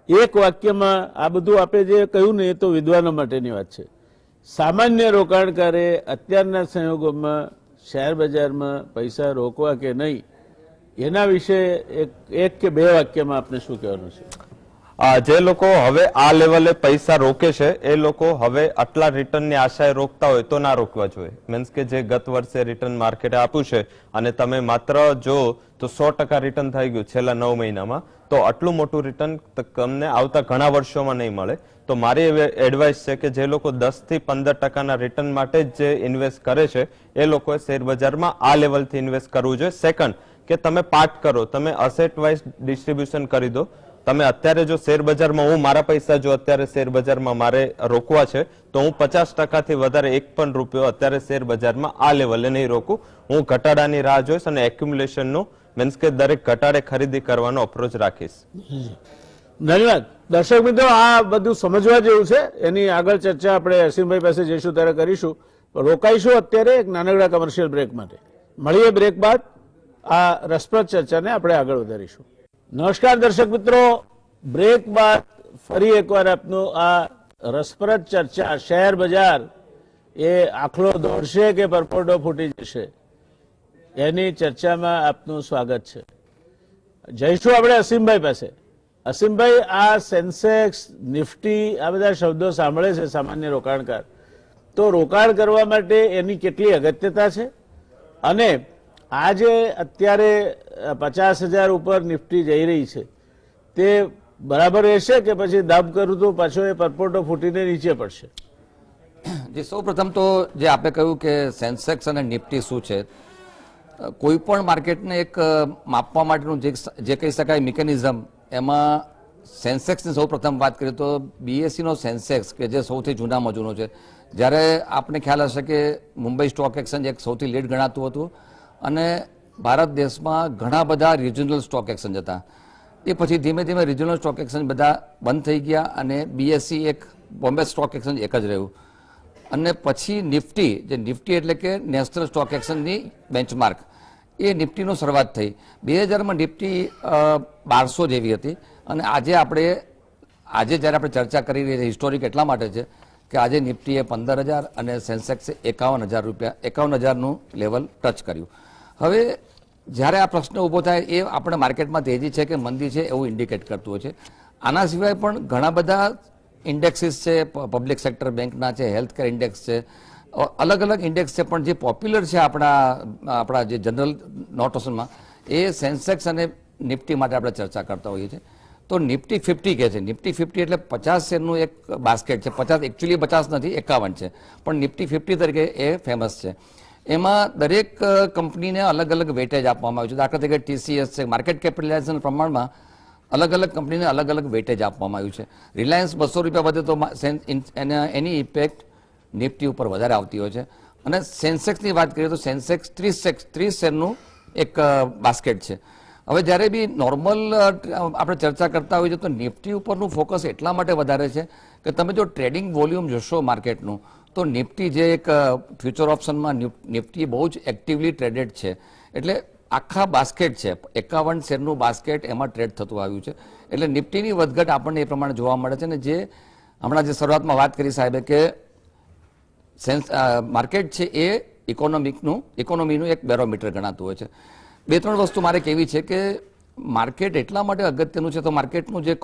એક વાક્યમાં આ બધું આપણે જે કહ્યું ને એ તો વિદ્વાનો માટેની વાત છે. સામાન્ય રોકાણકારે અત્યારના સંજોગોમાં શેર બજારમાં પૈસા રોકવા કે નહીં એના વિશે એક કે બે વાક્યમાં આપને શું કહેવાનું છે? જે લોકો હવે આ લેવલે પૈસા રોકે છે એ લોકો હવે આટલા રિટર્નની આશાએ રોકતા હોય તો ના રોકવા જોઈએ. મીન્સ કે જે ગત વર્ષે રિટર્ન માર્કેટે આપ્યું છે અને તમે માત્ર જો તો 100% રિટર્ન થઈ ગયું છેલ્લા 9 મહિનામાં, તો આટલું મોટું રિટર્ન તમને આવતા ઘણા વર્ષોમાં નહીં મળે. તો મારી એવી એડવાઇસ છે કે જે લોકો 10 થી 15% રિટર્ન માટે જે ઇન્વેસ્ટ કરે છે એ લોકોએ શેર બજારમાં આ લેવલથી ઇન્વેસ્ટ કરવું જોઈએ. સેકન્ડ કે તમે પાર્ટ કરો, તમે અસેટ વાઇઝ ડિસ્ટ્રીબ્યુશન કરી દો. તમે અત્યારે જો શેર બજારમાં હું મારા પૈસા જો અત્યારે શેર બજારમાં મારે રોકવા છે તો હું 50% થી વધારે એક પણ રૂપિયો અત્યારે શેર બજારમાં આ લેવલે નહીં રોકું. હું ઘટાડાની રાહ જોઈશ અને એક્યુમ્યુલેશનનું મીન્સ કે દરેક ઘટાડે ખરીદી કરવાનો અપ્રોચ રાખીશ. ધન્યવાદ. દર્શક મિત્રો, આ બધું સમજવા જેવું છે. એની આગળ ચર્ચા આપણે અસીમભાઈ પાસે જઈશું ત્યારે કરીશું. રોકાઈશું અત્યારે એક નાનકડા કમર્શિયલ બ્રેક માટે. મળીએ બ્રેક બાદ આ રસપ્રદ ચર્ચાને આપણે આગળ વધારીશું. નમસ્કાર દર્શક મિત્રો, બ્રેક બાદ ફરી એકવાર આપનું આ રસપ્રદ ચર્ચા શેર બજાર એ આખલો દોડશે કે પરપોટો ફૂટી જશે એની ચર્ચામાં આપનું સ્વાગત છે. જઈશું આપણે અસીમભાઈ પાસે. અસીમભાઈ, આ સેન્સેક્સ નિફ્ટી આ બધા શબ્દો સાંભળે છે સામાન્ય રોકાણકાર, તો રોકાણ કરવા માટે એની કેટલી અગત્યતા છે અને આજે અત્યારે 50,000 ઉપર નિફ્ટી જઈ રહી છે તે બરાબર રહેશે કે પછી દાબ કરું તો પાછો એ પરપોટો ફૂટીને નીચે પડશે? જે સૌ પ્રથમ તો જે આપણે કહ્યું કે સેન્સેક્સ અને નિફ્ટી શું છે, કોઈ પણ માર્કેટને એક માપવા માટેનું જે કહી શકાય મિકેનિઝમ, એમાં સેન્સેક્સની સૌ પ્રથમ વાત કરીએ તો બીએસસીનો સેન્સેક્સ કે જે સૌથી જૂનામાં જૂનો છે, જ્યારે આપને ખ્યાલ હશે કે મુંબઈ સ્ટોક એક્સચેન્જ એક સૌથી લીડ ગણાતું હતું અને ભારત દેશમાં ઘણા બધા રિજનલ સ્ટોક એક્સચેન્જ હતા. એ પછી ધીમે ધીમે રિજનલ સ્ટોક એક્સચેન્જ બધા બંધ થઈ ગયા અને બીએસસી એક બોમ્બે સ્ટોક એક્સચેન્જ એક જ રહ્યું. અને પછી નિફ્ટી, જે નિફ્ટી એટલે કે નેશનલ સ્ટોક એક્સચેન્જની બેન્ચમાર્ક, એ નિફ્ટીનો શરૂઆત થઈ. 2000માં નિફ્ટી 1200 જેવી હતી અને આજે જ્યારે આપણે ચર્ચા કરી રહી હિસ્ટોરિક એટલા માટે છે કે આજે નિફ્ટીએ 15,000 અને સેન્સેક્સે 51,000નું લેવલ ટચ કર્યું. હવે જ્યારે આ પ્રશ્ન ઊભો થાય એ આપણે માર્કેટમાં તેજી છે કે મંદી છે એવું ઇન્ડિકેટ કરતું હોય છે. આના સિવાય પણ ઘણા બધા ઇન્ડેક્સીસ છે, પબ્લિક સેક્ટર બેંકના છે, હેલ્થકેર ઇન્ડેક્સ છે, અલગ અલગ ઇન્ડેક્સ છે, પણ જે પોપ્યુલર છે આપણા જે જનરલ નોટેશનમાં એ સેન્સેક્સ અને નિફ્ટી માટે આપણે ચર્ચા કરતા હોઈએ છીએ. તો નિફ્ટી 50 કહે છે. નિફ્ટી 50 એટલે 50 શેરનું એક બાસ્કેટ છે. 50 એકચ્યુઅલી 50 નથી, 51 છે, પણ નિફ્ટી 50 તરીકે એ ફેમસ છે. એમાં દરેક કંપનીને અલગ અલગ વેટેજ આપવામાં આવ્યું છે. દાખલા તરીકે ટીસીએસ છે, માર્કેટ કેપિટલાઇઝેશન પ્રમાણમાં અલગ અલગ કંપનીને અલગ અલગ વેટેજ આપવામાં આવ્યું છે. રિલાયન્સ 200 રૂપિયા વધે તો એની ઇફેક્ટ નિફ્ટી ઉપર વધારે આવતી હોય છે. અને સેન્સેક્સની વાત કરીએ તો સેન્સેક્સ 30 શેરનું એક બાસ્કેટ છે. હવે જ્યારે બી નોર્મલ આપણે ચર્ચા કરતા હોઈએ તો નિફ્ટી ઉપરનું ફોકસ એટલા માટે વધારે છે કે તમે જો ટ્રેડિંગ વોલ્યુમ જોશો માર્કેટનું તો નિફ્ટી જે એક ફ્યુચર ઓપ્શનમાં નિફ્ટી બહુ જ એક્ટિવલી ટ્રેડેડ છે. એટલે આખા બાસ્કેટ છે, 51 શેરનું બાસ્કેટ એમાં ટ્રેડ થતું આવ્યું છે. એટલે નિફ્ટીની વધઘટ આપણને એ પ્રમાણે જોવા મળે છે. ને જે હમણાં જે શરૂઆતમાં વાત કરી સાહેબે કે માર્કેટ છે એ ઇકોનોમીનું એક બેરોમીટર ગણાતું હોય છે. 2-3 વસ્તુ મારે કહેવી છે કે માર્કેટ એટલા માટે અગત્યનું છે, તો માર્કેટનું જે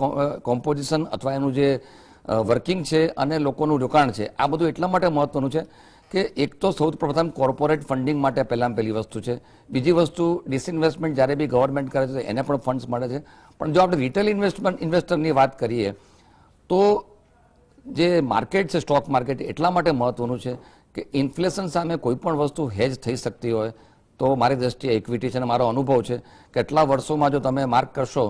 કોમ્પોઝિશન અથવા એનું જે વર્કિંગ છે અને લોકોનું રોકાણ છે, આ બધું એટલા માટે મહત્વનું છે કે એક તો સૌથી પ્રથમ કોર્પોરેટ ફંડિંગ માટે પહેલી વસ્તુ છે. બીજી વસ્તુ ડિસઇન્વેસ્ટમેન્ટ જ્યારે બી ગવર્મેન્ટ કરે છે એને પણ ફંડ્સ મળે છે. પણ જો આપણે રિટેલ ઇન્વેસ્ટરની વાત કરીએ તો જે માર્કેટ છે સ્ટોક માર્કેટ એટલા માટે મહત્વનું છે કે ઇન્ફ્લેશન સામે કોઈ પણ વસ્તુ હેજ થઈ શકતી હોય તો મારી દ્રષ્ટિએ ઇક્વિટી છે અને મારો અનુભવ છે કે કેટલા વર્ષોમાં જો તમે માર્ક કરશો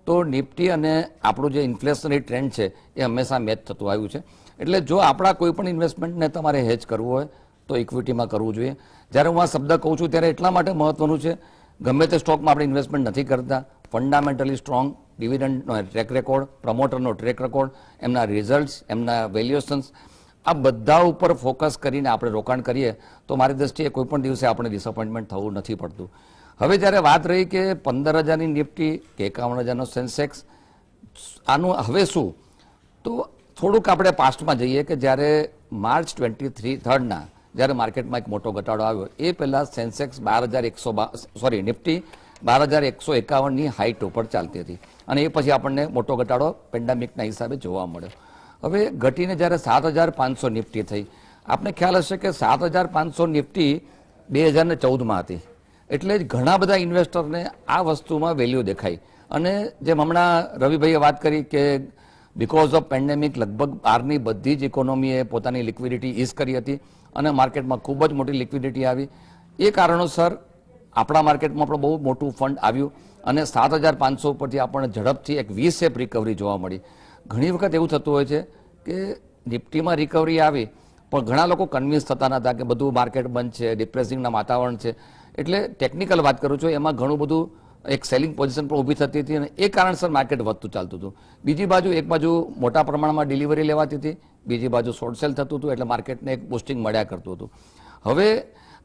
તો નિફ્ટી અને આપણું જે ઇન્ફ્લેશનરી ટ્રેન્ડ છે એ હંમેશા મેચ થતું આવ્યું છે. એટલે જો આપણા કોઈ પણ ઇન્વેસ્ટમેન્ટને તમારે હેજ કરવું હોય તો ઇક્વિટીમાં કરવું જોઈએ. જ્યારે હું આ શબ્દ કહું છું ત્યારે એટલા માટે મહત્વનું છે, ગમે તે સ્ટોકમાં આપણે ઇન્વેસ્ટમેન્ટ નથી કરતા, ફંડામેન્ટલી સ્ટ્રોંગ, ડિવિડન્ડનો ટ્રેક રેકોર્ડ, પ્રમોટરનો ટ્રેક રેકોર્ડ, એમના રિઝલ્ટ્સ, એમના વેલ્યુએશન્સ, આ બધા ઉપર ફોકસ કરીને આપણે રોકાણ કરીએ તો મારી દ્રષ્ટિએ કોઈ પણ દિવસે આપણે ડિસઅપોઇન્ટમેન્ટ થવું નથી પડતું. હવે જ્યારે વાત રહી કે 15,000ની નિફ્ટી કે 51,000નો સેન્સેક્સ, આનું હવે શું, તો થોડુંક આપણે પાસ્ટમાં જઈએ કે જ્યારે માર્ચ 23 જ્યારે માર્કેટમાં એક મોટો ઘટાડો આવ્યો એ પહેલાં સેન્સેક્સ નિફ્ટી 12,151ની હાઈટ ઉપર ચાલતી હતી અને એ પછી આપણને મોટો ઘટાડો પેન્ડેમિકના હિસાબે જોવા મળ્યો. હવે ઘટીને જ્યારે 7,500 નિફ્ટી થઈ, આપને ખ્યાલ હશે કે 7,500 નિફ્ટી 2014માં હતી. એટલે જ ઘણા બધા ઇન્વેસ્ટરને આ વસ્તુમાં વેલ્યુ દેખાઈ. અને જેમ હમણાં રવિભાઈએ વાત કરી કે બિકોઝ ઓફ પેન્ડેમિક લગભગ બહારની બધી જ ઇકોનોમીએ પોતાની લિક્વિડિટી ઇઝ કરી હતી અને માર્કેટમાં ખૂબ જ મોટી લિક્વિડિટી આવી. એ કારણોસર આપણા માર્કેટમાં પણ બહુ મોટું ફંડ આવ્યું અને 7,500 ઉપરથી આપણને ઝડપથી એક V-શેપ રિકવરી જોવા મળી. ઘણી વખત એવું થતું હોય છે કે નિફ્ટીમાં રિકવરી આવી પણ ઘણા લોકો કન્વિન્સ થતા નહોતા કે બધું માર્કેટ બંધ છે, ડિપ્રેસિંગના વાતાવરણ છે. એટલે ટેકનિકલ વાત કરું છું, એમાં ઘણું બધું એક સેલિંગ પોઝિશન પણ ઊભી થતી હતી અને એ કારણસર માર્કેટ વધતું ચાલતું હતું. બીજી બાજુ એક બાજુ મોટા પ્રમાણમાં ડિલિવરી લેવાતી હતી, બીજી બાજુ શોર્ટ સેલ થતું હતું, એટલે માર્કેટને એક બુસ્ટિંગ મળ્યા કરતું હતું. હવે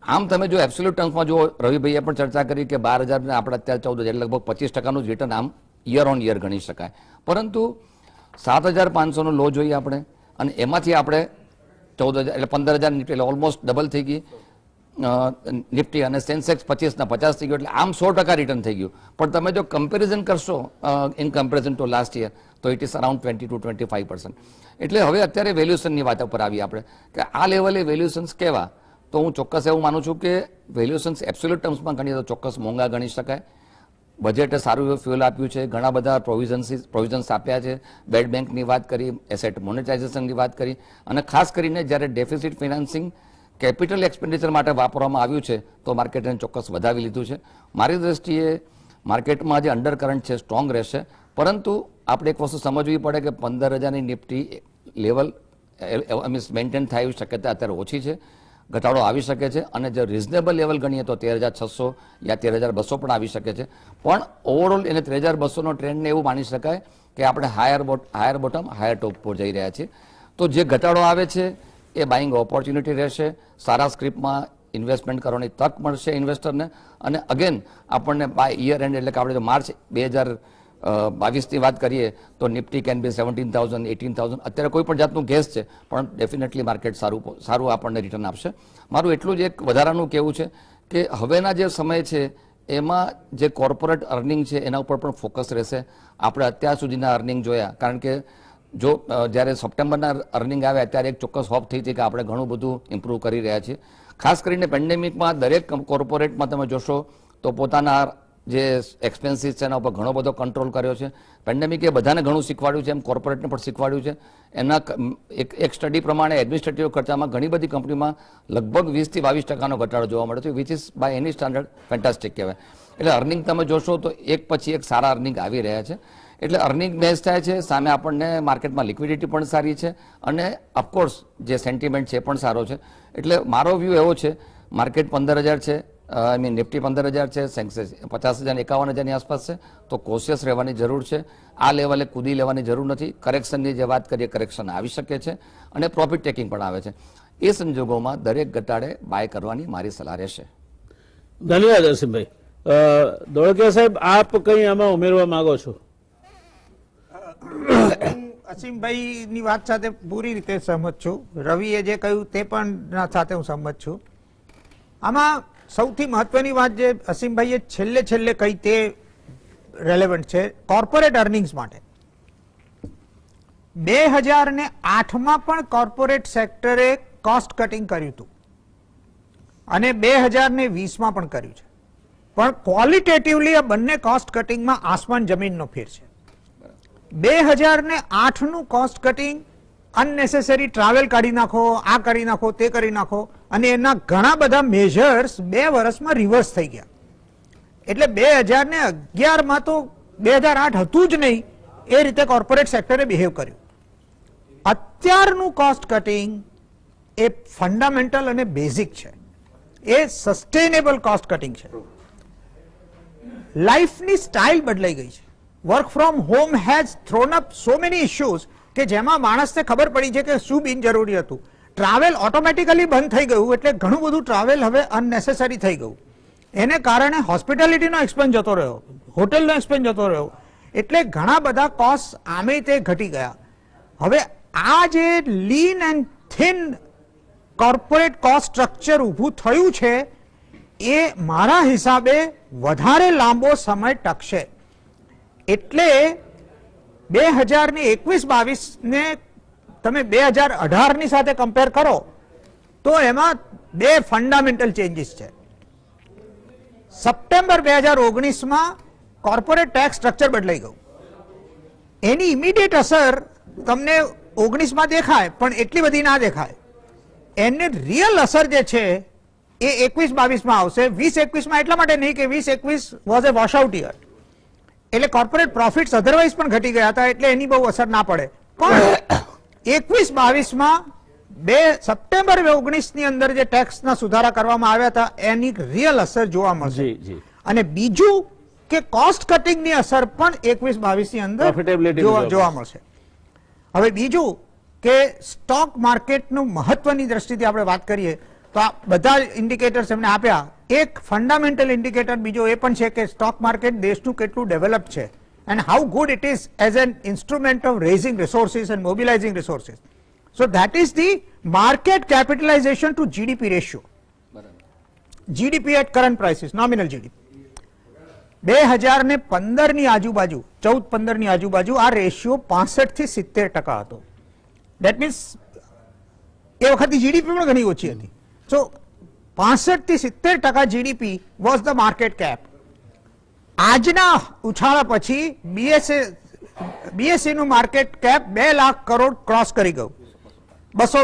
આમ તમે જો એબ્સોલ્યુટ ટર્મ્સમાં જો રવિભાઈએ પણ ચર્ચા કરી કે 12,000 ને આપણે અત્યારે 14,000 એટલે લગભગ 25%નું રિટર્ન આમ યર ઓન યર ગણી શકાય. પરંતુ 7,500નો લો જોઈએ આપણે અને એમાંથી આપણે 14,000 એટલે 15,000 નિફ્ટી એટલે ઓલમોસ્ટ ડબલ થઈ ગઈ નિફ્ટી અને સેન્સેક્સ 25 ના 50 થઈ ગયો, એટલે આમ 100% રિટર્ન થઈ ગયું. પણ તમે જો કમ્પેરિઝન કરશો in comparison two last year તો ઇટ ઇઝ અરાઉન્ડ 20 to 25%. એટલે હવે અત્યારે વેલ્યુએશનની વાત ઉપર આવી આપણે કે આ લેવલે વેલ્યુએશન્સ કેવા, તો હું ચોક્કસ એવું માનું છું કે વેલ્યુએશન્સ એબ્સોલ્યુટ ટર્મ્સમાં ગણીએ તો ચોક્કસ મોંઘા ગણી શકાય. બજેટે સારું એવું ફ્યુઅલ આપ્યું છે, ઘણા બધા પ્રોવિઝન્સ આપ્યા છે, બેડ બેંકની વાત કરી, એસેટ મોનેટાઇઝેશનની વાત કરી, અને ખાસ કરીને જ્યારે ડેફિસિટ ફિનાન્સિંગ કેપિટલ એક્સપેન્ડિચર માટે વાપરવામાં આવ્યું છે તો માર્કેટને ચોક્કસ વધાવી લીધું છે. મારી દ્રષ્ટિએ માર્કેટમાં જે અંડર કરંટ છે સ્ટ્રોંગ રહેશે, પરંતુ આપણે એક વસ્તુ સમજવી પડે કે 15,000ની નિફ્ટી લેવલ મેન્ટેન થાય એવી શક્યતા અત્યારે ઓછી છે, ઘટાડો આવી શકે છે, અને જો રિઝનેબલ લેવલ ગણીએ તો 13,600 યા 13,200 પણ આવી શકે છે. પણ ઓવરઓલ એને 13,200નો ટ્રેન્ડને એવું માની શકાય કે આપણે હાયર બોટમ હાયર ટોપ પર જઈ રહ્યા છીએ. તો જે ઘટાડો આવે છે એ બાઇંગ ઓપોર્ચ્યુનિટી રહેશે, સારા સ્ક્રિપ્ટમાં ઇન્વેસ્ટમેન્ટ કરવાની તક મળશે ઇન્વેસ્ટરને, અને અગેન આપણને બાય યર એન્ડ એટલે કે આપણે જો માર્ચ 2022ની વાત કરીએ તો નિફ્ટી કેન બી 17,000 18,000. અત્યારે કોઈ પણ જાતનું ગેસ છે, પણ ડેફિનેટલી માર્કેટ સારું આપણને રિટર્ન આપશે. મારું એટલું જ એક વધારાનું કહેવું છે કે હવેના જે સમય છે એમાં જે કોર્પોરેટ અર્નિંગ છે એના ઉપર પણ ફોકસ રહેશે. આપણે અત્યાર સુધીના અર્નિંગ જોયા, કારણ કે જો જ્યારે સપ્ટેમ્બરના અર્નિંગ આવ્યા ત્યારે એક ચોક્કસ હોપ થઈ હતી કે આપણે ઘણું બધું ઇમ્પ્રૂવ કરી રહ્યા છીએ. ખાસ કરીને પેન્ડેમિકમાં દરેક કોર્પોરેટમાં તમે જોશો તો પોતાના જે એક્સપેન્સીસ છે એના ઉપર ઘણો બધો કંટ્રોલ કર્યો છે. પેન્ડેમિકે બધાને ઘણું શીખવાડ્યું છે, એમ કોર્પોરેટને પણ શીખવાડ્યું છે. એના એક સ્ટડી પ્રમાણે એડમિનિસ્ટ્રેટિવ ખર્ચામાં ઘણી બધી કંપનીમાં લગભગ 20 થી 22% ઘટાડો જોવા મળ્યો છે, which is by any standard fantastic કહેવાય. એટલે અર્નિંગ તમે જોશો તો એક પછી એક સારા અર્નિંગ આવી રહ્યા છે. એટલે અર્નિંગ મેચ થાય છે, સામે આપણને માર્કેટમાં લિક્વિડિટી પણ સારી છે, અને ઓફકોર્સ જે સેન્ટિમેન્ટ છે એ પણ સારો છે. એટલે મારો વ્યૂ એવો છે, માર્કેટ 15,000 છે, આઈ મીન નિફ્ટી 15,000 છે, સેન્સેક્સ 50,000 51,000ની આસપાસ છે, તો કોશિયસ રહેવાની જરૂર છે. આ લેવલે કૂદી લેવાની જરૂર નથી. કરેક્શનની જે વાત કરીએ, કરેક્શન આવી શકે છે, અને પ્રોફિટ ટેકિંગ પણ આવે છે. એ સંજોગોમાં દરેક ઘટાડે બાય કરવાની મારી સલાહ રહેશે. ધન્યવાદ અસીમભાઈ. ધોળકિયા સાહેબ, આપ કંઈ આમાં ઉમેરવા માંગો છો? હું અસીમભાઈની વાત સાથે પૂરી રીતે સહમત છું. રવિએ જે કહ્યું તે પણ સાથે હું સહમત છું. આમાં સૌથી મહત્વની વાત જે અસીમભાઈએ છેલ્લે કહી તે રેલેવન્ટ છે કોર્પોરેટ અર્નિંગ્સ માટે. 2008માં પણ કોર્પોરેટ સેક્ટરે કોસ્ટ કટિંગ કર્યું હતું, અને 2020માં પણ કર્યું છે, પણ ક્વોલિટેટિવલી આ બંને કોસ્ટ કટિંગમાં આસમાન જમીનનો ફેર છે. 2008નું કોસ્ટ કટિંગ અનનેસેસરી ટ્રાવેલ કાઢી નાખો, આ કરી નાખો, તે કરી નાખો, અને એના ઘણા બધા મેજર્સ 2 વર્ષમાં રિવર્સ થઈ ગયા. એટલે 2011માં તો 2008 હતું જ નહીં એ રીતે કોર્પોરેટ સેક્ટરે બિહેવ કર્યું. અત્યારનું કોસ્ટ કટિંગ એ ફંડામેન્ટલ અને બેઝિક છે, એ સસ્ટેનેબલ કોસ્ટ કટિંગ છે. લાઈફની સ્ટાઇલ બદલાઈ ગઈ છે. Work from home has thrown up so many issues કે જેમાં માણસને ખબર પડી છે કે શું બિનજરૂરી હતું. ટ્રાવેલ ઓટોમેટિકલી બંધ થઈ ગયું, એટલે ઘણું બધું ટ્રાવેલ હવે અનનેસેસરી થઈ ગયું. એને કારણે હોસ્પિટાલિટીનો એક્સપેન્સ જતો રહ્યો, હોટલનો એક્સપેન્સ જતો રહ્યો, એટલે ઘણા બધા કોસ્ટ આમે તે ઘટી ગયા. હવે આ જે lean and thin corporate cost structure ઊભું થયું છે એ મારા હિસાબે વધારે લાંબો સમય ટકશે. એટલે 2021-22 ને તમે 2018ની સાથે કમ્પેર કરો તો એમાં 2 ફંડામેન્ટલ ચેન્જીસ છે. સપ્ટેમ્બર 2019માં કોર્પોરેટ ટેક્સ સ્ટ્રક્ચર બદલાઈ ગયું. એની ઇમિડિયેટ અસર તમને 19માં દેખાય, પણ એટલી બધી ના દેખાય. એને રિયલ અસર જે છે એ 21-22માં આવશે. 20-21માં એટલા માટે નહીં કે 20-21 was A wash out year, એટલે કોર્પોરેટ પ્રોફિટ્સ અધરવાઇઝ પણ ઘટી ગયા હતા, એટલે એની બહુ અસર ના પડે. પણ 21-22માં સપ્ટેમ્બર 2019ની અંદર જે ટેક્સના સુધારા કરવામાં આવ્યા હતા એની રિયલ અસર જોવા મળશે. અને બીજું કે કોસ્ટ કટિંગની અસર પણ 21-22ની અંદર જોવા મળશે. હવે બીજું કે સ્ટોક માર્કેટનું મહત્વની દ્રષ્ટિથી આપણે વાત કરીએ તો આ બધા ઇન્ડિકેટર્સ એમને આપ્યા. એક ફંડામેન્ટલ ઇન્ડિકેટર બીજો એ પણ છે કે સ્ટોક માર્કેટ દેશનું કેટલું ડેવલપ છે, and how good it is as an instrument of raising resources and mobilizing resources. So that is the market capitalization to GDP ratio. GDP at current prices, nominal GDP. 2015ની આજુબાજુ 14-15ની આજુબાજુ આ ratio 65 થી 70% હતો. That means એ વખતે GDP પણ ઘણી ઓછી હતી. So 65 થી 70% GDP was the market cap. આજના ઉછાળા પછી બીએસસી નું market cap 2 lakh crore cross કરી ગયું, 200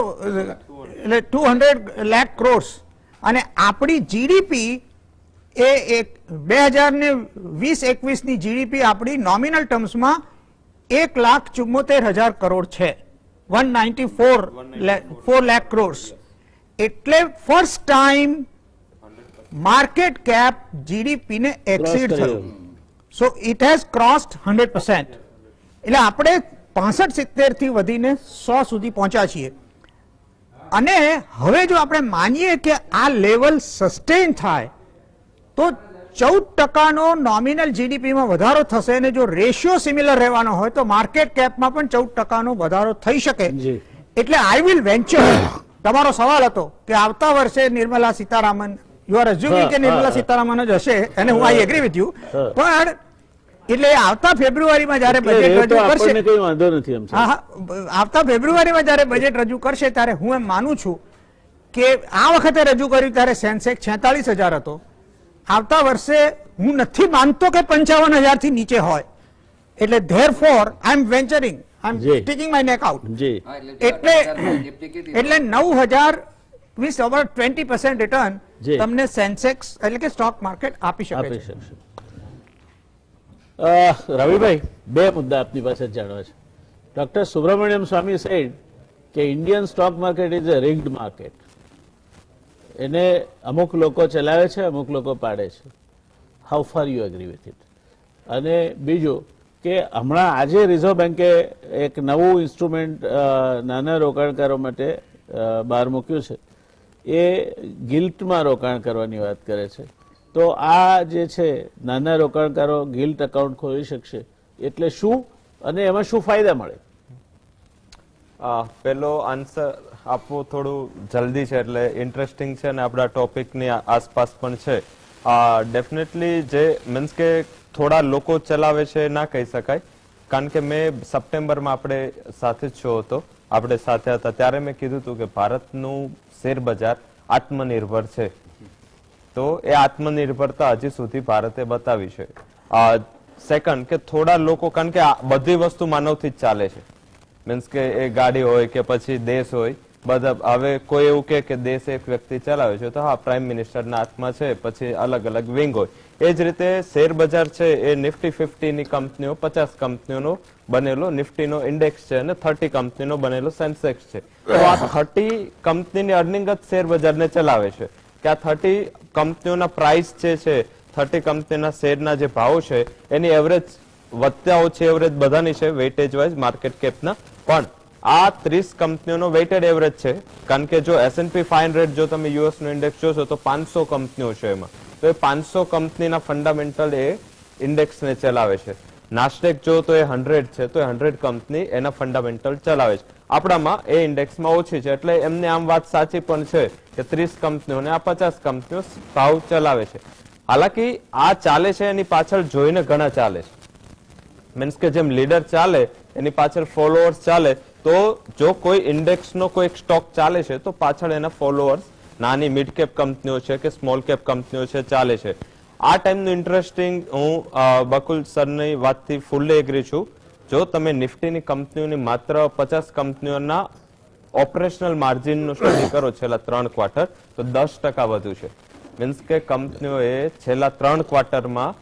એટલે 200 લાખ કરોડ, અને આપણી જીડીપી એ 2020-21 ની જીડીપી આપણી નોમિનલ ટર્મ્સમાં 1,74,000 કરોડ છે, 194 લાખ કરોડ. એટલે first time market cap GDP ને એક્સીડ થયું. So it has crossed 100%. એટલે આપણે 65-70 થી વધીને 100 સુધી પહોંચ્યા છીએ. અને હવે જો આપણે માનીએ કે આ લેવલ સસ્ટેન થાય તો 14% નોમિનલ જીડીપીમાં વધારો થશે, અને જો રેશિયો સિમિલર રહેવાનો હોય તો માર્કેટ કેપમાં પણ 14% વધારો થઈ શકે. એટલે આઈ વિલ વેન્ચર, તમારો સવાલ હતો કે આવતા વર્ષે નિર્મલા સીતારામન, યુ આર અઝ્યુમિંગ કે નિર્મલા સીતારામન જ હશે, અને હું આઈ એગ્રી વિથ યુ, પણ એટલે આવતા ફેબ્રુઆરીમાં જયારે બજેટ રજૂ કરશે, કઈ વાંધો નથી. આવતા ફેબ્રુઆરીમાં જયારે બજેટ રજૂ કરશે ત્યારે હું એમ માનું છું કે આ વખતે રજૂ કર્યું ત્યારે સેન્સેક્સ 46,000 હતો. આવતા વર્ષે હું નથી માનતો કે 55,000 થી નીચે હોય. એટલે therefore I am venturing, I am taking my neck out. એટલે 9,000 મીન્સ ઓવર 20% રિટર્ન તમને સેન્સેક્સ એટલે કે સ્ટોક માર્કેટ આપી શકે છે. રવિભાઈ, 2 મુદ્દા આપની પાસે જાણવા છે. ડોક્ટર સુબ્રમણ્યમ સ્વામી સેડ કે Indian stock market is a rigged market. એને અમુક લોકો ચલાવે છે, અમુક લોકો પાડે છે. How far you agree with it? અને બીજું કે હમણાં આજે રિઝર્વ બેન્કે એક નવું ઇન્સ્ટ્રુમેન્ટ નાના રોકાણકારો માટે બહાર મૂક્યું છે. એ ગિલ્ટમાં રોકાણ કરવાની વાત કરે છે. તો આ જે છે નાના રોકાણકારો ગિલ્ટ એકાઉન્ટ ખોલી શકશે એટલે શું, અને એમાં શું ફાયદા મળે? પેલો આન્સર આપવો થોડું જલ્દી છે, એટલે ઇન્ટરેસ્ટિંગ છે અને આપણા ટોપિકની આસપાસ પણ છે. ડેફિનેટલી જે મીન્સ કે થોડા લોકો ચલાવે છે ના કહી શકાય, કારણ કે મેં સપ્ટેમ્બરમાં આપણે સાથે જ શો હતો, આપણે સાથે હતા, ત્યારે મેં કીધું હતું કે ભારતનું શેર બજાર આત્મનિર્ભર છે. તો એ આત્મનિર્ભરતા હજી સુધી ભારતે બતાવી છે. સેકન્ડ કે થોડા લોકો, કારણ કે બધી વસ્તુ માનવથી જ ચાલે છે, મીન્સ કે એ ગાડી હોય કે પછી દેશ હોય, બધા હવે કોઈ એવું કે દેશ એક વ્યક્તિ ચલાવે છે તો હા પ્રાઇમ મિનિસ્ટરના હાથમાં છે, પછી અલગ અલગ વિંગ હોય. એ જ રીતે શેર બજાર છે એ નિફ્ટી 50 ની કંપનીઓ, 50 કંપનીઓનો બનેલો નિફ્ટીનો ઇન્ડેક્સ છે, અને 30 કંપનીનો બનેલો સેન્સેક્સ છે. તો આ 30 કંપનીની અર્નિંગ જ શેર બજારને ચલાવે છે. કે આ 30 કંપનીઓના પ્રાઇસ છે 30 કંપનીના શેરના જે ભાવ છે એની એવરેજ વધતા ઓછી એવરેજ બધાની છે વેઇટેજ વાઇઝ માર્કેટ કેપના, પણ આ 30 કંપનીઓનો વેઇટેડ એવરેજ છે. કારણ કે જો S&P 500 જો તમે યુએસ નો ઇન્ડેક્સ જોશો તો 500 કંપનીઓ છે એમાં, તો એ 500 કંપનીના ફંડામેન્ટલ એ ઇન્ડેક્સને ચલાવે છે. નાસ્ડેક જો તો એ 100 છે, તો એ 100 કંપની એના ફંડામેન્ટલ ચલાવે છે. આપણામાં એ ઇન્ડેક્સમાં ઓછી છે, એટલે એમને આમ વાત સાચી પણ છે કે 30 કંપનીઓને આ 50 કંપનીઓ ભાવ ચલાવે છે. હાલાકી આ ચાલે છે એની પાછળ જોઈને ઘણા ચાલે છે, મીન્સ કે જેમ લીડર ચાલે એની પાછળ ફોલોઅર્સ ચાલે, તો જો કોઈ ઇન્ડેક્સનો કોઈ સ્ટોક ચાલે છે તો પાછળ એના ફોલોઅર્સ નાની મિડ કેપ કંપનીઓ છે કે સ્મોલ કેપ કંપનીઓ છે ચાલે છે. આ ટાઈમનું ઇન્ટરેસ્ટિંગ, હું બકુલ સરની વાતથી ફૂલ્લી એગ્રી છું. જો તમે નિફ્ટીની કંપનીઓની માત્ર 50 કંપનીઓના ઓપરેશનલ માર્જિનનું સ્ટડી કરો છેલ્લા 3 ક્વાર્ટર, તો 10% વધુ છે. મીન્સ કે કંપનીઓએ છેલ્લા 3 ક્વાર્ટરમાં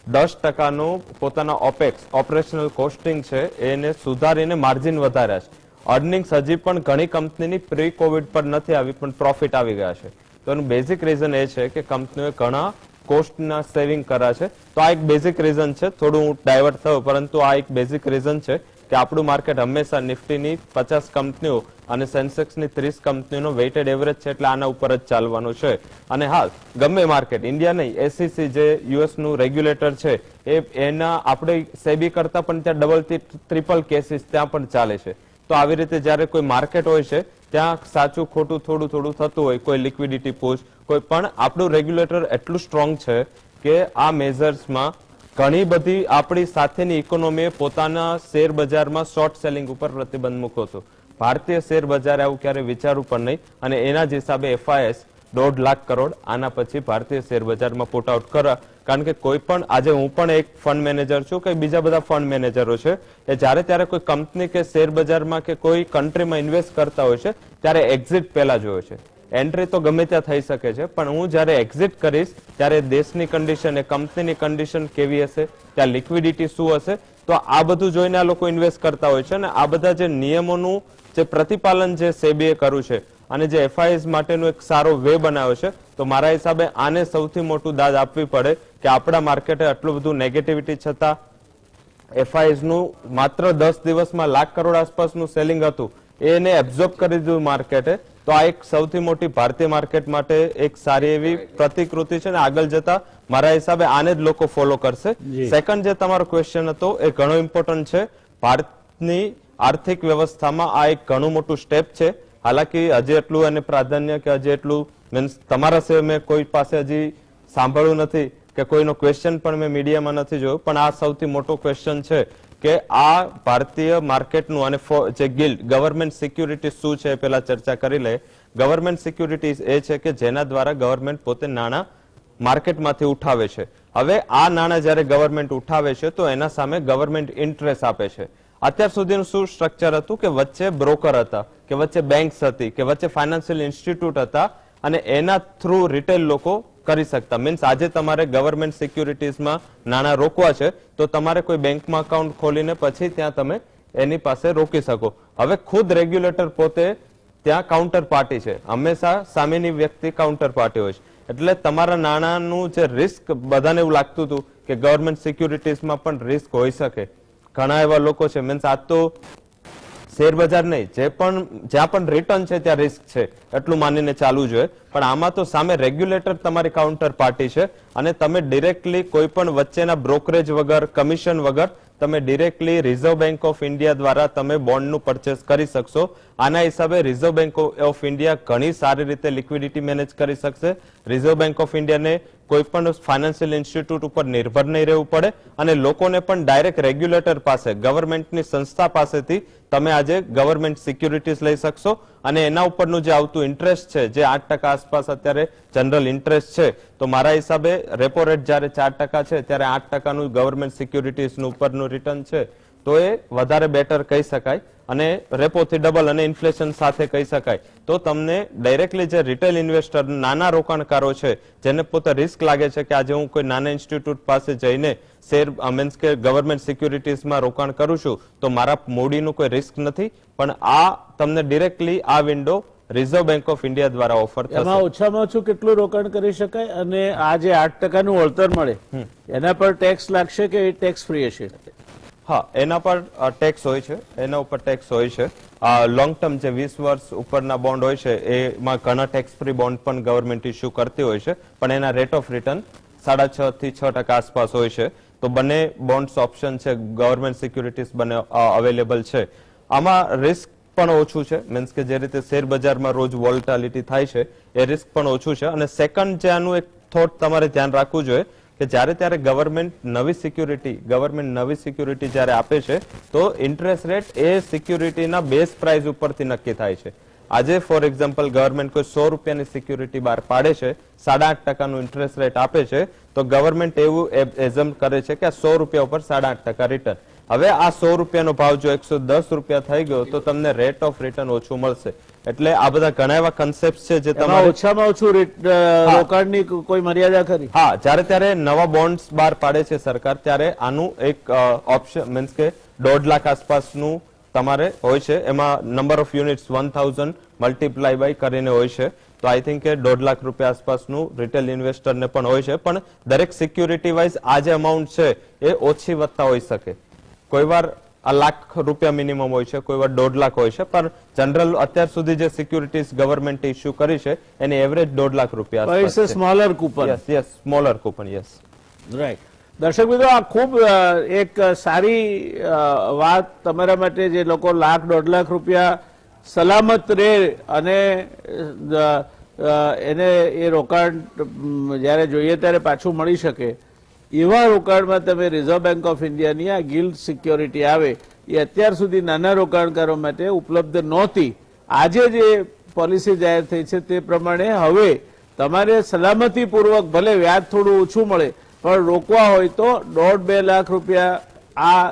10%નું પોતાના ઓપેક્સ ઓપરેશનલ કોસ્ટિંગ છે એને સુધારીને માર્જિન વધાર્યા છે. અર્નિંગ્સ હજી પણ ઘણી કંપનીની પ્રી કોવિડ પર નથી આવી, પણ પ્રોફિટ આવી ગયા છે. તો એનું બેઝિક રીઝન એ છે કે કંપનીઓએ ઘણા કોસ્ટના સેવિંગ કર્યા છે. તો આ એક બેઝિક રીઝન છે. થોડું હું ડાયવર્ટ થયો, પરંતુ આ એક બેઝિક રીઝન છે કે આપણું માર્કેટ હંમેશા નિફ્ટીની 50 કંપનીઓ અને સેન્સેક્સની 30 કંપનીઓનો વેઇટેડ એવરેજ છે, એટલે આના ઉપર જ ચાલવાનું છે. અને હા, ગમે માર્કેટ, ઇન્ડિયા નહીં, એસસીસી જે યુએસ નું રેગ્યુલેટર છે એના આપણે સેબી કરતા પણ ત્યાં ડબલ ટ્રિપલ કેસીસ ત્યાં પણ ચાલે છે. તો આવી રીતે જયારે કોઈ માર્કેટ હોય છે ત્યાં સાચું ખોટું થોડું થોડું થતું હોય, કોઈ લિક્વિડિટી પુશ, કોઈ પણ આપણું રેગ્યુલેટર એટલું સ્ટ્રોંગ છે કે આ મેઝર્સમાં ઘણી બધી આપણી સાથેની ઇકોનોમીએ પોતાના શેર બજારમાં શોર્ટ સેલિંગ ઉપર પ્રતિબંધ મૂક્યો હતો. ભારતીય શેર બજારે આવું ક્યારે વિચારવું પણ નહીં, અને એના જ હિસાબે FIS 1.5 લાખ કરોડ આના પછી ભારતીય શેર બજારમાં પુટ આઉટ કરવા. કારણ કે કોઈ પણ આજે હું પણ એક ફંડ મેનેજર છું કે બીજા બધા ફંડ મેનેજરો છે એ જ્યારે ત્યારે કોઈ કંપની કે શેર બજારમાં કે કોઈ કન્ટ્રીમાં ઇન્વેસ્ટ કરતા હોય છે ત્યારે એક્ઝિટ પહેલા જોયો છે. એન્ટ્રી તો ગમે ત્યાં થઈ શકે છે, પણ હું જ્યારે એક્ઝિટ કરીશ ત્યારે દેશની કન્ડિશન, એ કંપનીની કન્ડિશન કેવી હશે, ત્યાં લિક્વિડિટી શું હશે, તો આ બધું જોઈને આ લોકો ઇન્વેસ્ટ કરતા હોય છે. અને આ બધા જે નિયમોનું જે પ્રતિપાલન જે સેબીએ કર્યું છે અને જે એફઆઈએસ માટેનો એક સારો વે બનાવ્યો છે, તો મારા હિસાબે આને સૌથી મોટું દાદ આપવી પડે કે આપણા માર્કેટે આટલું બધું નેગેટિવિટી છતાં એફઆઈએસ નું માત્ર 10 દિવસમાં લાખ કરોડ આસપાસનું સેલિંગ હતું, એને એબ્ઝોર્બ કરી દીધું માર્કેટે. તો આ એક સૌથી મોટી ભારતીય માર્કેટ માટે એક સારી એવી પ્રતિકૃતિ છે, અને આગળ જતા મારા હિસાબે આને જ લોકો ફોલો કરશે. સેકન્ડ જે તમારો ક્વેશ્ચન હતો એ ઘણો ઇમ્પોર્ટન્ટ છે. ભારતની આર્થિક વ્યવસ્થામાં આ એક ઘણું મોટું સ્ટેપ છે. હાલાકી હજી એટલું એને પ્રાધાન્ય કે હજી એટલું મીન્સ તમારા સિવાય મેં કોઈ પાસે હજી સાંભળ્યું નથી કે કોઈનો ક્વેશ્ચન પણ મેં મીડિયામાં નથી જોયું, પણ આ સૌથી મોટો ક્વેશ્ચન છે કે આ ભારતીય માર્કેટનું અને જે ગિલ્ડ ગવર્મેન્ટ સિક્યુરિટીઝ શું છે પેલા ચર્ચા કરી લે. ગવર્મેન્ટ સિક્યુરિટીઝ એ છે કે જેના દ્વારા ગવર્મેન્ટ પોતે નાણાં માર્કેટમાંથી ઉઠાવે છે. હવે આ નાણાં જ્યારે ગવર્મેન્ટ ઉઠાવે છે તો એના સામે ગવર્મેન્ટ ઇન્ટરેસ્ટ આપે છે. અત્યાર સુધીનું શું સ્ટ્રક્ચર હતું કે વચ્ચે બ્રોકર હતા, કે વચ્ચે બેંક્સ હતી, કે વચ્ચે ફાઇનાન્શિયલ ઇન્સ્ટિટ્યૂટ હતા, અને એના થ્રુ રિટેલ લોકો કરી શકતા. મીન્સ આજે તમારે ગવર્મેન્ટ સિક્યુરિટીઝમાં નાણાં રોકવા છે તો તમારે કોઈ બેંકમાં અકાઉન્ટ ખોલીને પછી ત્યાં તમે એની પાસે રોકી શકો. હવે ખુદ રેગ્યુલેટર પોતે ત્યાં કાઉન્ટર પાર્ટી છે, હંમેશા સામેની વ્યક્તિ કાઉન્ટર પાર્ટી હોય છે. એટલે તમારા નાણાંનું જે રિસ્ક, બધાને એવું લાગતું હતું કે ગવર્મેન્ટ સિક્યુરિટીઝમાં પણ રિસ્ક હોઈ શકે. ઘણા એવા લોકો છે, મીન્સ આજ તો શેર બજાર નહીં, જ્યાં પણ રિટર્ન છે ત્યાં રિસ્ક છે એટલું માનીને ચાલવું જોઈએ. પણ આમાં તો સામે રેગ્યુલેટર તમારી કાઉન્ટર પાર્ટી છે, અને તમે ડિરેક્ટલી કોઈ પણ વચ્ચેના બ્રોકરેજ વગર, કમિશન વગર તમે directly reserve bank of India દ્વારા તમે બોન્ડનું પરચેસ કરી શકશો. આના હિસાબે રિઝર્વ બેંક ઓફ ઇન્ડિયા ઘણી સારી રીતે લિક્વિડિટી મેનેજ કરી શકશે. રિઝર્વ બેંક ઓફ ઇન્ડિયાને કોઈ પણ ફાઇનાન્શિયલ ઇન્સ્ટિટ્યૂટ ઉપર નિર્ભર નહીં રહેવું પડે, અને લોકોને પણ ડાયરેક્ટ રેગ્યુલેટર પાસે, ગવર્મેન્ટની સંસ્થા પાસેથી તમે આજે ગવર્મેન્ટ સિક્યુરિટીઝ લઈ શકશો. અને એના ઉપરનું જે આવતું ઇન્ટરેસ્ટ છે, જે 8% આસપાસ અત્યારે જનરલ ઇન્ટરેસ્ટ છે, તો મારા હિસાબે રેપો રેટ જયારે 4% છે ત્યારે 8%નું ગવર્મેન્ટ સિક્યુરિટીઝ ઉપરનું રિટર્ન છે, તો એ વધારે બેટર કહી શકાય. અને રેપોથી ડબલ અને ઇન્ફ્લેશન સાથે કહી શકાય. તો તમને ડાયરેક્ટલી જે રિટેલ ઇન્વેસ્ટર, નાના રોકાણકારો છે, જેને પોતે રિસ્ક લાગે છે કે આજે હું કોઈ નાના ઇન્સ્ટિટ્યૂટ પાસે જઈને શેર મીન્સ કે ગવર્મેન્ટ સિક્યુરિટીઝમાં રોકાણ કરું છું તો મારા મૂડીનું કોઈ રિસ્ક નથી, પણ આ તમને ડિરેક્ટલી આ window reserve bank of India દ્વારા ઓફર થશે. એમાં ઓછામાં ઓછું કેટલું રોકાણ કરી શકાય, અને આ જે 8%નું વળતર મળે એના પર ટેક્સ લાગશે કે એ ટેક્સ ફ્રી હશે? હા, એના પર ટેક્સ હોય છે, એના ઉપર ટેક્સ હોય છે. લોંગ ટર્મ જે 20 વર્ષ ઉપરના બોન્ડ હોય છે એમાં ઘણા ટેક્સ ફ્રી બોન્ડ પણ ગવર્મેન્ટ ઇસ્યુ કરતી હોય છે, પણ એના રેટ ઓફ રિટર્ન 6.5 થી 6% આસપાસ હોય છે. તો બંને બોન્ડ્સ ઓપ્શન છે, ગવર્મેન્ટ સિક્યુરિટીઝ બંને અવેલેબલ છે. આમાં રિસ્ક પણ ઓછું છે, મીન્સ કે જે રીતે શેર બજારમાં રોજ વોલેટિલિટી થાય છે એ રિસ્ક પણ ઓછું છે. અને સેકન્ડ જે આનું એક થોટ તમારે ધ્યાન રાખવું જોઈએ કે જ્યારે ત્યારે ગવર્મેન્ટ નવી સિક્યુરિટી જ્યારે આપે છે તો ઇન્ટરેસ્ટ રેટ એ સિક્યુરિટીના બેઝ પ્રાઇસ ઉપરથી નક્કી થાય છે. આજે ફોર એક્ઝામ્પલ ગવર્મેન્ટ કોઈ 100 રૂપિયાની સિક્યુરિટી બહાર પાડે છે, 8.5%નું ઇન્ટરેસ્ટ રેટ આપે છે, તો ગવર્મેન્ટ એવું એઝમ કરે છે કે આ 100 રૂપિયા ઉપર 8.5% રિટર્ન. હવે આ 100 રૂપિયાનો ભાવ જો 110 રૂપિયા થઈ ગયો તો તમને રેટ ઓફ રિટર્ન ઓછું મળશે. એટલે આ બધા ઘણા એવા કન્સેપ્ટ છે જે તમારે ઓછામાં ઓછું રોકાણની કોઈ મર્યાદા ખરી? હા, જ્યારે ત્યારે નવા બોન્ડ્સ બહાર પાડે છે સરકાર ત્યારે આનું એક ઓપ્શન મીન્સ કે 1.5 લાખ આસપાસનું તમારે હોય છે. એમાં number of units 1000 multiply by કરીને હોય છે. તો આઈ થિંક કે 1.5 લાખ રૂપિયા આસપાસનું રિટેલ ઇન્વેસ્ટરને પણ હોય છે. પણ દરેક સિક્યુરિટી વાઇઝ આ જે અમાઉન્ટ છે એ ઓછી વધતા હોઈ શકે. કોઈ વાર ₹1 લાખ મિનિમમ હોય છે, કોઈ વાર 1.5 લાખ હોય છે, પણ જનરલ અત્યાર સુધી જે સિક્યુરિટીઝ ગવર્મેન્ટ ઇસ્યુ કરી છે એની એવરેજ 1.5 લાખ રૂપિયા it's a smaller coupon. Yes, smaller coupon. Yes, right. દર્શક મિત્રો, આ ખૂબ એક સારી વાત તમારા માટે, જે લોકો ₹1.5 લાખ સલામત રહે અને એને એ રોકાણ જ્યારે જોઈએ ત્યારે પાછું મળી શકે એવા રોકાણમાં તમે રિઝર્વ બેંક ઓફ ઇન્ડિયાની આ ગિલ્ડ સિક્યોરિટી આવે એ અત્યાર સુધી નાના રોકાણકારો માટે ઉપલબ્ધ નહોતી. આજે જે પોલિસી જાહેર થઈ છે તે પ્રમાણે હવે તમારે સલામતીપૂર્વક ભલે વ્યાજ થોડું ઓછું મળે પણ રોકવા હોય તો 1.5-2 લાખ રૂપિયા આ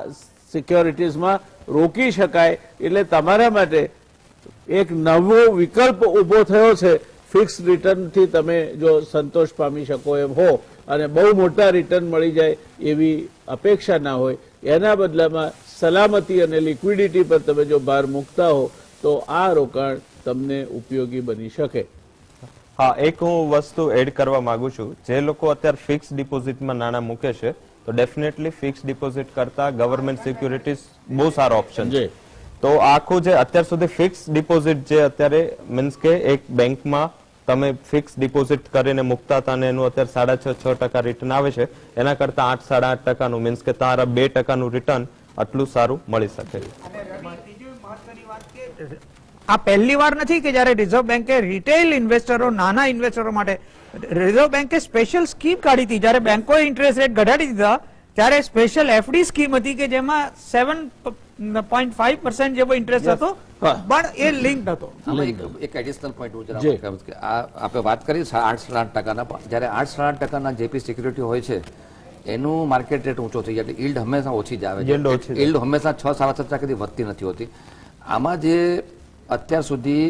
સિક્યોરિટીઝમાં રોકી શકાય. એટલે તમારા માટે એક નવો વિકલ્પ ઉભો થયો છે. ફિક્સ રિટર્નથી તમે જો સંતોષ પામી શકો એમ હો અને બહુ મોટા રિટર્ન મળી જાય એવી અપેક્ષા ના હોય, એના બદલામાં સલામતી અને લિક્વિડિટી પર તમે જો ભાર મૂકતા હો તો આ રોકાણ તમને ઉપયોગી બની શકે. હા, એક હું વસ્તુ એડ કરવા માંગુ છું. જે લોકો અત્યારે ફિક્સ ડિપોઝિટમાં નાણાં મૂકે છે તો ડેફિનેટલી ફિક્સ ડિપોઝિટ કરતા ગવર્મેન્ટ સિક્યુરિટીઝ બહુ સારો ઓપ્શન છે. તો આખું જે અત્યાર સુધી ફિક્સ ડિપોઝિટ જે અત્યારે મીન્સ કે એક બેંકમાં તમે ફિક્સ ડિપોઝિટ કરીને મૂકતા હતા અને એનું અત્યારે 6.5-6% રિટર્ન આવે છે, એના કરતા 8-8.5%નું મીન્સ કે તમારા 2%નું રિટર્ન આટલું સારું મળી શકે. આ પહેલી વાર નથી કે જ્યારે રિઝર્વ બેંકે રિટેલ ઇન્વેસ્ટરો, નાના ઇન્વેસ્ટરો માટે રિઝર્વ બેંકે સ્પેશિયલ સ્કીમ કાઢી હતી. જ્યારે બેંકોએ ઇન્ટરેસ્ટ રેટ ઘટાડી દીધા ત્યારે સ્પેશિયલ એફડી સ્કીમ હતી કે જેમાં 7.5% જેવો ઇન્ટરેસ્ટ હતો, પણ એ લિંક હતો. એક એડિશનલ પોઈન્ટ હું જરા કહું કે આપણે વાત કરી 8-8%ના, જ્યારે 8-8%ના જેપી સિક્યુરિટી હોય છે એનું માર્કેટ રેટ ઊંચો થઈ જાય એટલે ઈલ્ડ હંમેશા ઓછી જ આવે છે. ઈલ્ડ હંમેશા 6-7% વધતી નથી હોતી. આમાં જે અત્યાર સુધી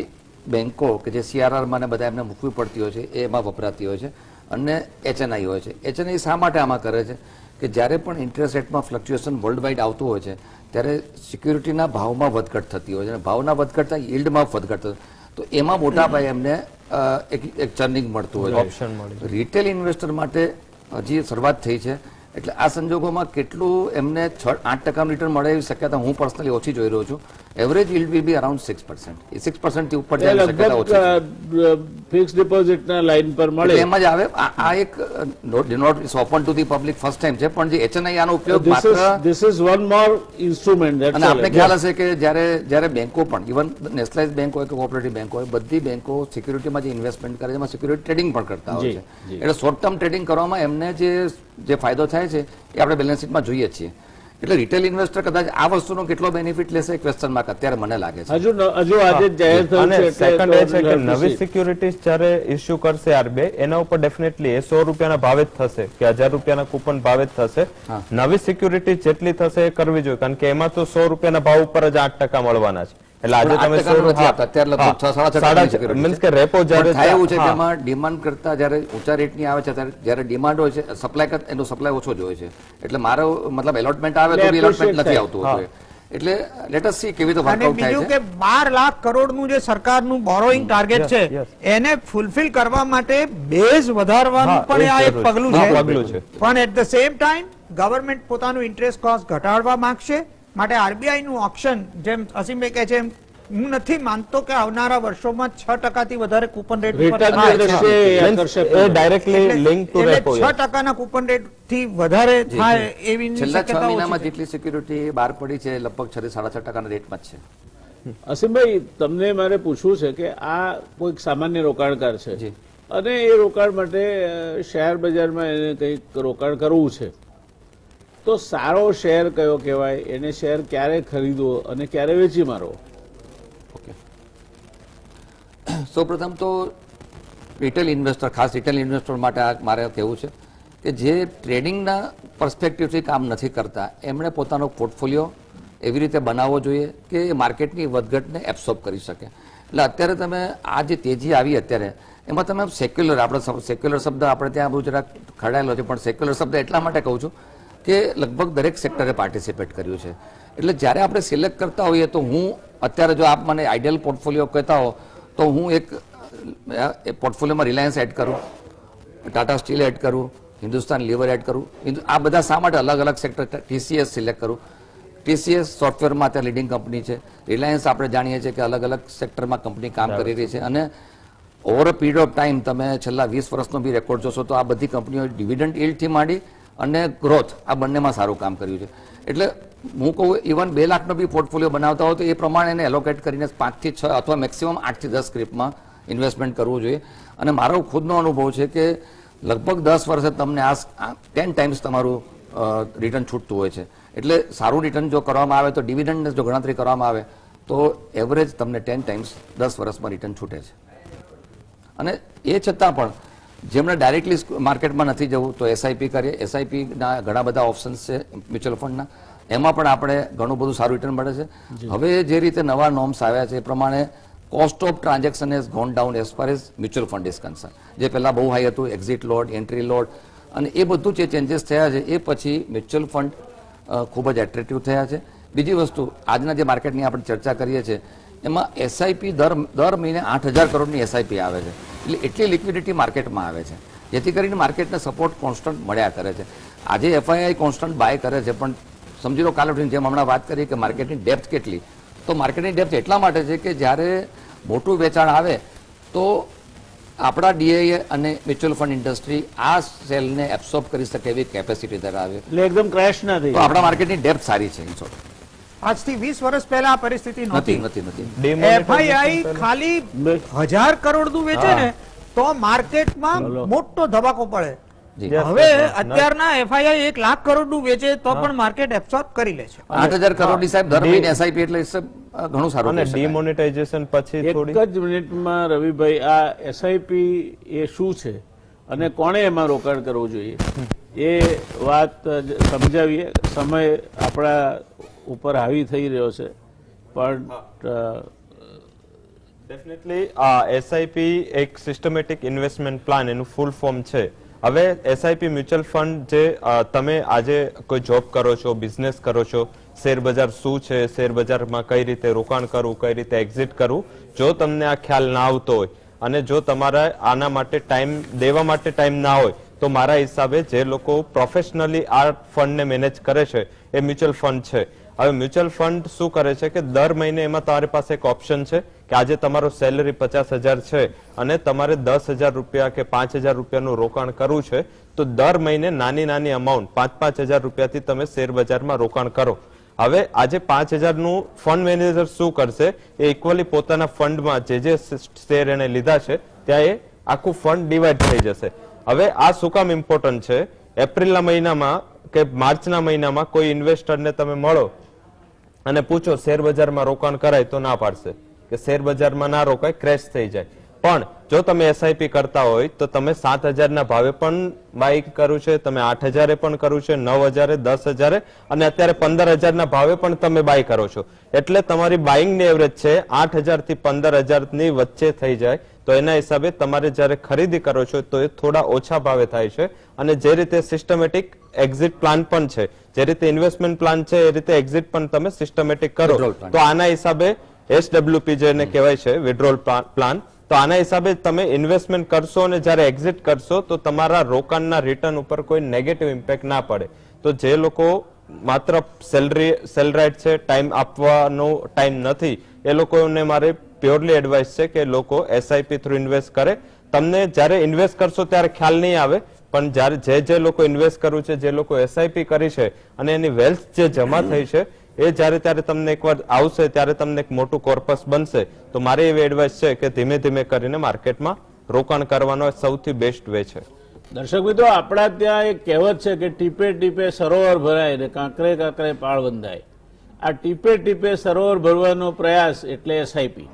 બેંકો કે જે CRRમાં બધા એમને મૂકવી પડતી હોય છે એ એમાં વપરાતી હોય છે અને HNI હોય છે. HNI શા માટે આમાં કરે છે કે જ્યારે પણ ઇન્ટરેસ્ટ રેટમાં ફ્લક્ચ્યુએશન વર્લ્ડ વાઇડ આવતું હોય છે ત્યારે સિક્યુરિટીના ભાવમાં વધઘટ થતી હોય છે અને ભાવના વધઘટ થાય ઈલ્ડમાં વધઘટ થતી, તો એમાં મોટા પાયે એમને એક ચર્નિંગ મળતું હોય છે. રિટેલ ઇન્વેસ્ટર માટે હજી શરૂઆત થઈ છે એટલે આ સંજોગોમાં કેટલું એમને 8% રિટર્ન મળે એવી શક્યતા હું પર્સનલી ઓછી જોઈ રહ્યો છું. Average yield will be around 6%. 6% થી ઉપર જવાની શક્યતા ઓછી છે. ફિક્સ ડિપોઝિટના લાઈન પર મળે એમ જ આવે. આ એક note is open to the public first time છે, પણ જે HNI આનો ઉપયોગ માત્ર this is one more instrument. અને આપણે ખ્યાલ હશે કે જ્યારે બેંકો પણ ઇવન નેશનલાઇઝ બેંક હોય કે કોઓપરેટિવ બેંક હોય, બધી બેંકો સિક્યુરિટીમાં જે ઇન્વેસ્ટમેન્ટ કરે છે એમાં સિક્યુરિટી ટ્રેડિંગ પણ કરતા હોય છે. એટલે શોર્ટ ટર્મ ટ્રેડિંગ કરવામાં એમને જે ફાયદો થાય છે એ આપણે બેલેન્સ શીટમાં જોઈએ છીએ. એટલે રિટેલ ઇન્વેસ્ટર કદાચ આ વસ્તુનો કેટલો બેનિફિટ લેશે ક્વેશ્ચન માર્ક અત્યારે મને લાગે છે. હજુ આજે જાહેર થયું છે. સેકન્ડ એ છે કે નવી સિક્યુરિટીઝ જ્યારે ઇસ્યુ કરશે RBI એના ઉપર ડેફિનેટલી એ 100 રૂપિયાના ભાવે જ થશે કે 1000 રૂપિયાના કૂપન ભાવે જ થશે. નવી સિક્યુરિટી જેટલી થશે એ કરવી જોઈએ કારણ કે એમાં તો 100 રૂપિયાના ભાવ ઉપર જ 8% મળવાના છે. એટલે આજે તમે અત્યારે લગભગ 6-7% મીન્સ કે રેપો જ્યારે થાય એવું છે કે એમાં ડિમાન્ડ કરતા જ્યારે ઊંચા રેટની આવે છે ત્યારે જ્યારે ડિમાન્ડ હોય છે સપ્લાય એનો સપ્લાય ઓછો જ હોય છે. એટલે મારો મતલબ એલોટમેન્ટ આવે તો એલોટમેન્ટ નથી આવતું હોતું. એટલે લેટ અસ સી કેવી રીતે વર્કઆઉટ થાય છે. બીજું કે 12 લાખ કરોડનું જે સરકારનું બોરોઈંગ ટાર્ગેટ છે એને ફૂલફિલ કરવા માટે બેઝ વધારવાનું પણ આ એક પગલું છે. પણ at the same time government પોતાનું ઇન્ટરેસ્ટ કોસ્ટ ઘટાડવા માંગશે માટે RBI નું ઓપ્શન જેમ અસીમભાઈ કહે છે એમ હું નથી માનતો કે આવનારા વર્ષોમાં 6% થી વધારે coupon rate directly link to repo 6% ના કૂપન રેટ થી વધારે થાય એવી છેલ્લા 6 મહિનામાં જેટલી સિક્યુરિટી બહાર પડી છે લગભગ 6-6.5% ના રેટમાં જ છે. અસીમભાઈ, તમને મારે પૂછવું છે કે આ કોઈક સામાન્ય રોકાણકાર છે અને એ રોકાણ માટે શેર બજારમાં એને કંઈક રોકાણ કરવું છે, તો સારો શેર કયો કહેવાય? એને શેર ક્યારે ખરીદવો અને ક્યારે વેચી મારવો? સૌપ્રથમ તો રિટેલ ઇન્વેસ્ટર, ખાસ રિટેલ ઇન્વેસ્ટર માટે મારે કહેવું છે કે જે ટ્રેડિંગના પર્સપેક્ટિવથી કામ નથી કરતા એમણે પોતાનો પોર્ટફોલિયો એવી રીતે બનાવવો જોઈએ કે માર્કેટની વધઘટને એબ્સોર્બ કરી શકે. એટલે અત્યારે તમે આ જે તેજી આવી અત્યારે એમાં તમે સેક્યુલર, આપણે સેક્યુલર શબ્દ આપણે ત્યાં બહુ જરાક ખડાયેલો છે, પણ સેક્યુલર શબ્દ એટલા માટે કહું છું કે લગભગ દરેક સેક્ટરે પાર્ટિસિપેટ કર્યું છે. એટલે જ્યારે આપણે સિલેક્ટ કરતા હોઈએ તો હું અત્યારે જો આપ મને આઈડિયલ પોર્ટફોલિયો કહેતા હો તો હું એક પોર્ટફોલિયોમાં રિલાયન્સ એડ કરું, ટાટા સ્ટીલ એડ કરું, હિન્દુસ્તાન લીવર એડ કરું. આ બધા શા માટે અલગ અલગ સેક્ટર? TCS સિલેક્ટ કરું. TCS સોફ્ટવેરમાં અત્યારે લીડિંગ કંપની છે. રિલાયન્સ આપણે જાણીએ છીએ કે અલગ અલગ સેક્ટરમાં કંપની કામ કરી રહી છે અને over a period of time તમે છેલ્લા 20 વર્ષનો બી રેકોર્ડ જોશો તો આ બધી કંપનીઓ ડિવિડન્ડ યીલ્ડથી માંડી અને ગ્રોથ આ બંનેમાં સારું કામ કર્યું છે. એટલે હું કહું ઇવન 2 લાખનો બી પોર્ટફોલિયો બનાવતા હોય તો એ પ્રમાણે એને એલોકેટ કરીને 5 થી 6 અથવા મેક્સિમમ 8 થી 10 સ્ક્રિપ્ટમાં ઇન્વેસ્ટમેન્ટ કરવું જોઈએ. અને મારો ખુદનો અનુભવ છે કે લગભગ 10 વર્ષે તમને આ 10 ટાઈમ્સ તમારું રિટર્ન છૂટતું હોય છે. એટલે સારું રિટર્ન જો કરવામાં આવે તો ડિવિડન્ડ જો ગણતરી કરવામાં આવે તો એવરેજ તમને 10 ટાઈમ્સ 10 વર્ષમાં રિટર્ન છૂટે છે. અને એ છતાં પણ જેમણે ડાયરેક્ટલી માર્કેટમાં નથી જવું તો એસઆઈપી કરીએ. એસઆઈપીના ઘણા બધા ઓપ્શન્સ છે મ્યુચ્યુઅલ ફંડના, એમાં પણ આપણે ઘણું બધું સારું રિટર્ન મળે છે. હવે જે રીતે નવા નોર્મ્સ આવ્યા છે એ પ્રમાણે cost of transaction has gone down as far as mutual fund is concern. જે પહેલા બહુ હાઈ હતું, એક્ઝિટ લોડ, એન્ટ્રી લોડ, અને એ બધું જે ચેન્જીસ થયા છે એ પછી મ્યુચ્યુઅલ ફંડ ખૂબ જ એટ્રેક્ટિવ થયા છે. બીજી વસ્તુ, આજના જે માર્કેટની આપણે ચર્ચા કરીએ છીએ એમાં એસઆઈપી દર મહિને 8,000 કરોડની એસઆઈપી આવે છે. એટલે એટલી લિક્વિડિટી માર્કેટમાં આવે છે જેથી કરીને માર્કેટને સપોર્ટ કોન્સ્ટન્ટ મળ્યા કરે છે. આજે એફઆઈઆઈ કોન્સ્ટન્ટ બાય કરે છે, પણ સમજી લો કાલે જેમ હમણાં વાત કરી કે માર્કેટની ડેપ્થ કેટલી, તો માર્કેટની ડેપ્થ એટલા માટે છે કે જ્યારે મોટું વેચાણ આવે તો આપણા ડીઆઈએ અને મ્યુચ્યુઅલ ફંડ ઇન્ડસ્ટ્રી આ સેલને એબ્સોર્બ કરી શકે એવી કેપેસિટી ધરાવે, એટલે એકદમ ક્રેશ ના થઈ. તો આપણા માર્કેટની ડેપ્થ સારી છે. આજથી 20 વર્ષ પહેલા આ પરિસ્થિતિ નથી નહોતી. નથી નથી એફઆઈઆઈ ખાલી 1000 કરોડનું વેચે ને તો માર્કેટમાં મોટો ધબાકો પડે. હવે અત્યારના એફઆઈઆઈ 1 લાખ કરોડનું વેચે તો પણ માર્કેટ એબ્સોર્બ કરી લે છે. 8,000 કરોડની સાહેબ દર મહિને એસઆઈપી એટલે ઘણું સારું. અને ડિમોનેટાઇઝેશન પછી એક જ મિનિટમાં રવિભાઈ, આ એસઆઈપી એ શું છે અને કોણે એમાં રોકાણ કરવું જોઈએ એ વાત સમજાવીએ. સમય આપણા ઉપર હાવી થઈ રહ્યો છે, પણ ડેફિનેટલી એસઆઈપી એક સિસ્ટમેટિક ઇન્વેસ્ટમેન્ટ પ્લાન એનું ફૂલ ફોર્મ છે. હવે એસઆઈપી મ્યુચ્યુઅલ ફંડ જે તમે આજે કોઈ જોબ કરો છો, બિઝનેસ કરો છો, શેર બજાર શું છે, શેર બજારમાં કઈ રીતે રોકાણ કરવું, કઈ રીતે એક્ઝિટ કરવું, જો તમને આ ખ્યાલ ના આવતો હોય અને જો તમારા આના માટે ટાઈમ દેવા માટે ટાઈમ ના હોય તો મારા હિસાબે જે લોકો પ્રોફેશનલી આ ફંડને મેનેજ કરે છે એ મ્યુચ્યુઅલ ફંડ છે. હવે મ્યુચ્યુઅલ ફંડ શું કરે છે કે દર મહિને એમાં તમારી પાસે એક ઓપ્શન છે કે આજે તમારો સેલરી 50,000 છે અને તમારે 10,000 રૂપિયા કે 5,000 રૂપિયાનું રોકાણ કરવું છે, તો દર મહિને નાની નાની અમાઉન્ટ 5,000 રૂપિયાથી તમે શેર બજારમાં રોકાણ કરો. હવે આજે 5,000 નું ફંડ મેનેજર શું કરશે, એ ઇક્વલી પોતાના ફંડમાં જે શેર એને લીધા છે ત્યાં એ આખું ફંડ ડિવાઈડ થઈ જશે. હવે આ શું કામ ઇમ્પોર્ટન્ટ છે, એપ્રિલના મહિનામાં કે માર્ચના મહિનામાં કોઈ ઇન્વેસ્ટરને તમે મળો અને પૂછો શેર બજારમાં રોકાણ કરાય તો ના પાડશે કે શેર બજારમાં ના રોકાય, ક્રેશ થઈ જાય. પણ જો તમે એસઆઈપી કરતા હોય તો તમે 7,000 ના ભાવે પણ બાય કર્યું છે, તમે 8,000 પણ કર્યું છે, 9,000, 10,000 અને અત્યારે 15,000 ના ભાવે પણ તમે બાય કરો છો. એટલે તમારી બાઇંગની એવરેજ છે 8,000 થી 15,000 ની વચ્ચે થઈ જાય. તો એના હિસાબે તમારે જયારે ખરીદી કરો છો તો એ થોડા ઓછા ભાવે થાય છે. અને જે રીતે સિસ્ટમેટિક એક્ઝિટ પ્લાન પણ છે, જે રીતે ઇન્વેસ્ટમેન્ટ પ્લાન છે એ રીતે એક્ઝિટ પણ તમે સિસ્ટમેટિક કરો તો આના હિસાબે એસડબ્લ્યુપી જેને કહેવાય છે વિડ્રોલ પ્લાન, તો આના હિસાબે તમે ઇન્વેસ્ટમેન્ટ કરશો અને જયારે એક્ઝિટ કરશો તો તમારા રોકાણના રિટર્ન ઉપર કોઈ નેગેટિવ ઇમ્પેક્ટ ના પડે. તો જે લોકો માત્ર સેલરાઇટ છે, ટાઈમ આપવાનો ટાઈમ નથી, એ લોકોને મારે પ્યોરલી એડવાઇસ છે કે લોકો એસઆઈપી થ્રુ ઇન્વેસ્ટ કરે. તમને જયારે ઇન્વેસ્ટ કરશો ત્યારે ખ્યાલ નહીં આવે, પણ જયારે જે લોકો ઇન્વેસ્ટ કર્યું છે, જે લોકો એસઆઈપી કરી છે અને એની વેલ્થ જે જમા થઈ છે એ જયારે ત્યારે તમને એકવાર આવશે ત્યારે તમને એક મોટું કોર્પસ બનશે. તો મારી એવી એડવાઇસ છે કે ધીમે ધીમે કરીને માર્કેટમાં રોકાણ કરવાનો સૌથી બેસ્ટ વે છે. દર્શક મિત્રો, આપણા ત્યાં એક કહેવત છે કે ટીપે ટીપે સરોવર ભરાય ને કાંકરે કાંકરે પાળ બંધાય. આ ટીપે ટીપે સરોવર ભરવાનો પ્રયાસ એટલે એસઆઈપી.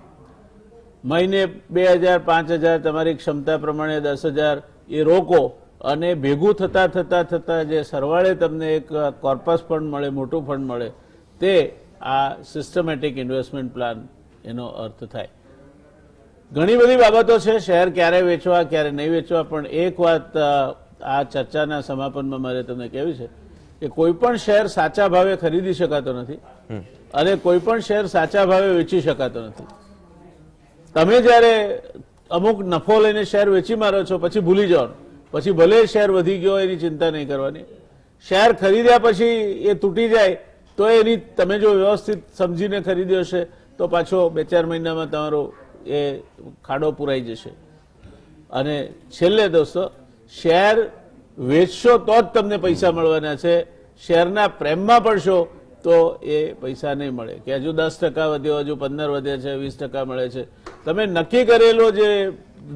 મહિને 2,000, 5,000 તમારી ક્ષમતા પ્રમાણે 10,000 એ રોકો અને ભેગું થતા થતા થતા જે સરવાળે તમને એક કોર્પસ ફંડ મળે, મોટું ફંડ મળે, તે આ સિસ્ટમેટિક ઇન્વેસ્ટમેન્ટ પ્લાન એનો અર્થ થાય. ઘણી બધી બાબતો છે, શેર ક્યારે વેચવા ક્યારે નહીં વેચવા, પણ એક વાત આ ચર્ચાના સમાપનમાં મારે તમને કહેવી છે કે કોઈ પણ શેર સાચા ભાવે ખરીદી શકાતો નથી અને કોઈ પણ શેર સાચા ભાવે વેચી શકાતો નથી. તમે જયારે અમુક નફો લઈને શેર વેચી મારો છો પછી ભૂલી જાઓ, પછી ભલે શેર વધી ગયો એની ચિંતા નહીં કરવાની. શેર ખરીદ્યા પછી એ તૂટી જાય તો એની તમે જો વ્યવસ્થિત સમજીને ખરીદ્યો હશે તો પાછો 2-4 મહિનામાં તમારો એ ખાડો પુરાઈ જશે. અને છેલ્લે દોસ્તો, શેર વેચશો તો જ તમને પૈસા મળવાના છે. શેરના પ્રેમમાં પડશો તો એ પૈસા નહીં મળે કે હજુ 10% વધ્યો, હજુ 15 વધે છે, 20% મળે છે. તમે નક્કી કરેલો જે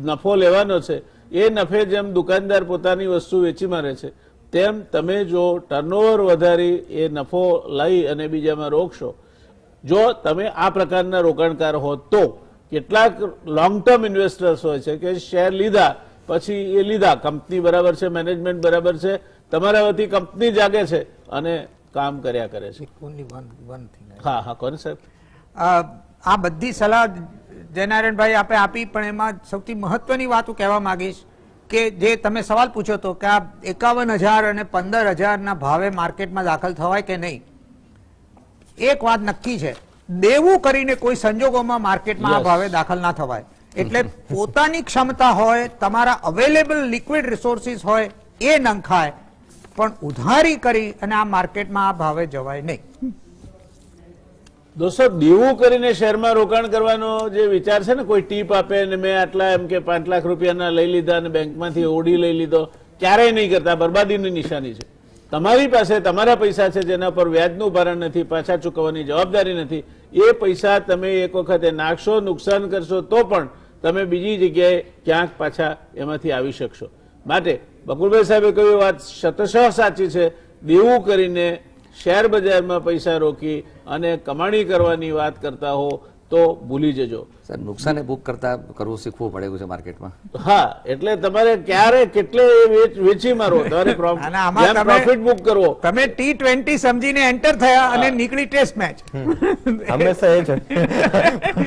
નફો લેવાનો છે એ નફે જેમ દુકાનદાર પોતાની વસ્તુ વેચી મારે છે તેમ તમે જો ટર્નઓવર વધારી એ નફો લઈ અને બીજામાં રોકશો, જો તમે આ પ્રકારના રોકાણકાર હો કેટલાક લોંગ ટર્મ ઇન્વેસ્ટર્સ હોય છે કે શેર લીધા પછી એ લીધા, કંપની બરાબર છે, મેનેજમેન્ટ બરાબર છે, તમારા વતી કંપની જાગે છે અને કામ કર્યા કરે છે. હા હા, કોણ સાહેબ? આ બધી સલાહ જયનારાયણભાઈ આપે આપી, પણ એમાં સૌથી મહત્વની વાત હું કહેવા માંગીશ કે જે તમે સવાલ પૂછ્યો હતો કે આ 51,000 અને 15,000 ના ભાવે માર્કેટમાં દાખલ થવાય કે નહીં, એક વાત નક્કી છે, દેવું કરીને કોઈ સંજોગોમાં માર્કેટમાં આ ભાવે દાખલ ના થવાય. એટલે પોતાની ક્ષમતા હોય, તમારા અવેલેબલ લિક્વિડ રિસોર્સિસ હોય એ નંખાય, પણ ઉધારી કરી અને આ માર્કેટમાં આ ભાવે જવાય નહીં. દોસ્તો, દેવું કરીને શેરમાં રોકાણ કરવાનો જે વિચાર છે ને, કોઈ ટીપ આપે ને મેં આટલા એમ કે 5 લાખ રૂપિયાના લઈ લીધા અને બેંકમાંથી ઓડી લઈ લીધો, ક્યારેય નહીં કરતા. બરબાદીની નિશાની છે. તમારી પાસે તમારા પૈસા છે જેના પર વ્યાજનું ભારણ નથી, પાછા ચૂકવવાની જવાબદારી નથી, એ પૈસા તમે એક વખતે નાખશો, નુકસાન કરશો તો પણ તમે બીજી જગ્યાએ ક્યાંક પાછા એમાંથી આવી શકશો. માટે બકુલભાઈ સાહેબે કહ્યું વાત શતશઃ સાચી છે. દેવું કરીને શેર બજારમાં પૈસા રોકી અને કમાણી કરવાની વાત કરતા હો તો ભૂલી જજો. સર, નુકસાને બુક કરતા કરવું શીખવું પડે એવું છે માર્કેટમાં. હા, એટલે તમારે ક્યારે કેટલે વેચી મારો, તમારે પ્રોફિટ બુક કરવો. તમે T20 સમજીને એન્ટર થયા અને નીકળી ટેસ્ટ મેચ. હંમેશા એ છે.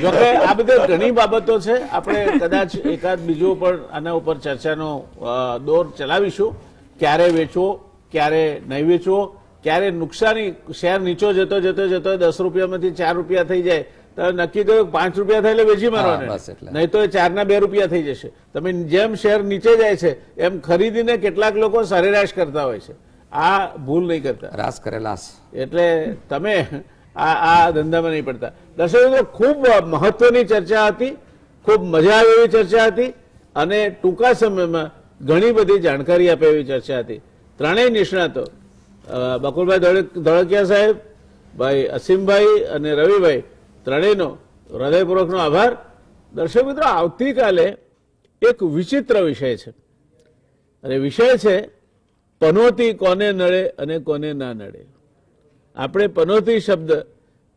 જોકે આ બધી ઘણી બાબતો છે, આપણે કદાચ એકાદ બીજું પણ આના ઉપર ચર્ચાનો દોર ચલાવીશું. ક્યારે વેચવો, ક્યારે નહીં વેચવો, ક્યારે નુકસાની, શેર નીચો જતો જતો જતો 10 રૂપિયામાંથી 4 રૂપિયા થઈ જાય તો નક્કી કર્યું 5 રૂપિયા થાય એટલે વેચી મારવાના, નહીં તો 4 ના 2 રૂપિયા થઈ જશે. તમે જેમ શેર નીચે જાય છે એમ ખરીદીને કેટલાક લોકો સરેરાશ કરતા હોય છે. આ ભૂલ નહીં કરતા, રાસ કરેલા. એટલે તમે આ ધંધામાં નહીં પડતા. દર્શક મિત્રો, ખૂબ મહત્વની ચર્ચા હતી, ખૂબ મજા આવે એવી ચર્ચા હતી અને ટૂંકા સમયમાં ઘણી બધી જાણકારી આપે એવી ચર્ચા હતી. ત્રણેય નિષ્ણાતો બકુલભાઈ ધોળકિયા સાહેબ, ભાઈ અસીમભાઈ અને રવિભાઈ, ત્રણેયનો હૃદયપૂર્વકનો આભાર. દર્શક મિત્રો, આવતીકાલે એક વિચિત્ર વિષય છે અને વિષય છે પનોતી કોને નડે અને કોને ના નડે. આપણે પનોતી શબ્દ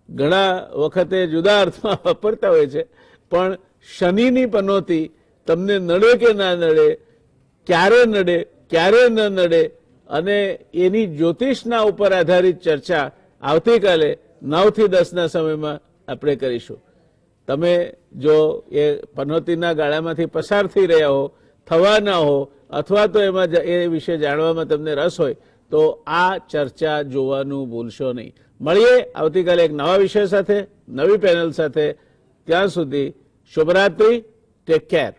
ઘણા વખતે જુદા અર્થમાં વાપરતા હોય છે, પણ શનિની પનોતી તમને નડે કે ના નડે, ક્યારે નડે, ક્યારે ન નડે અને એની જ્યોતિષના ઉપર આધારિત ચર્ચા આવતીકાલે 9 થી 10 ના સમયમાં આપણે કરીશું. તમે જો એ પનોતીના ગાળામાંથી પસાર થઈ રહ્યા હો, થવાના હો, અથવા તો એમાં એ વિશે જાણવામાં તમને રસ હોય તો આ ચર્ચા જોવાનું ભૂલશો નહીં. મળીએ આવતીકાલે એક નવા વિષય સાથે, નવી પેનલ સાથે. ત્યાં સુધી શુભરાત્રી, ટેક કેર.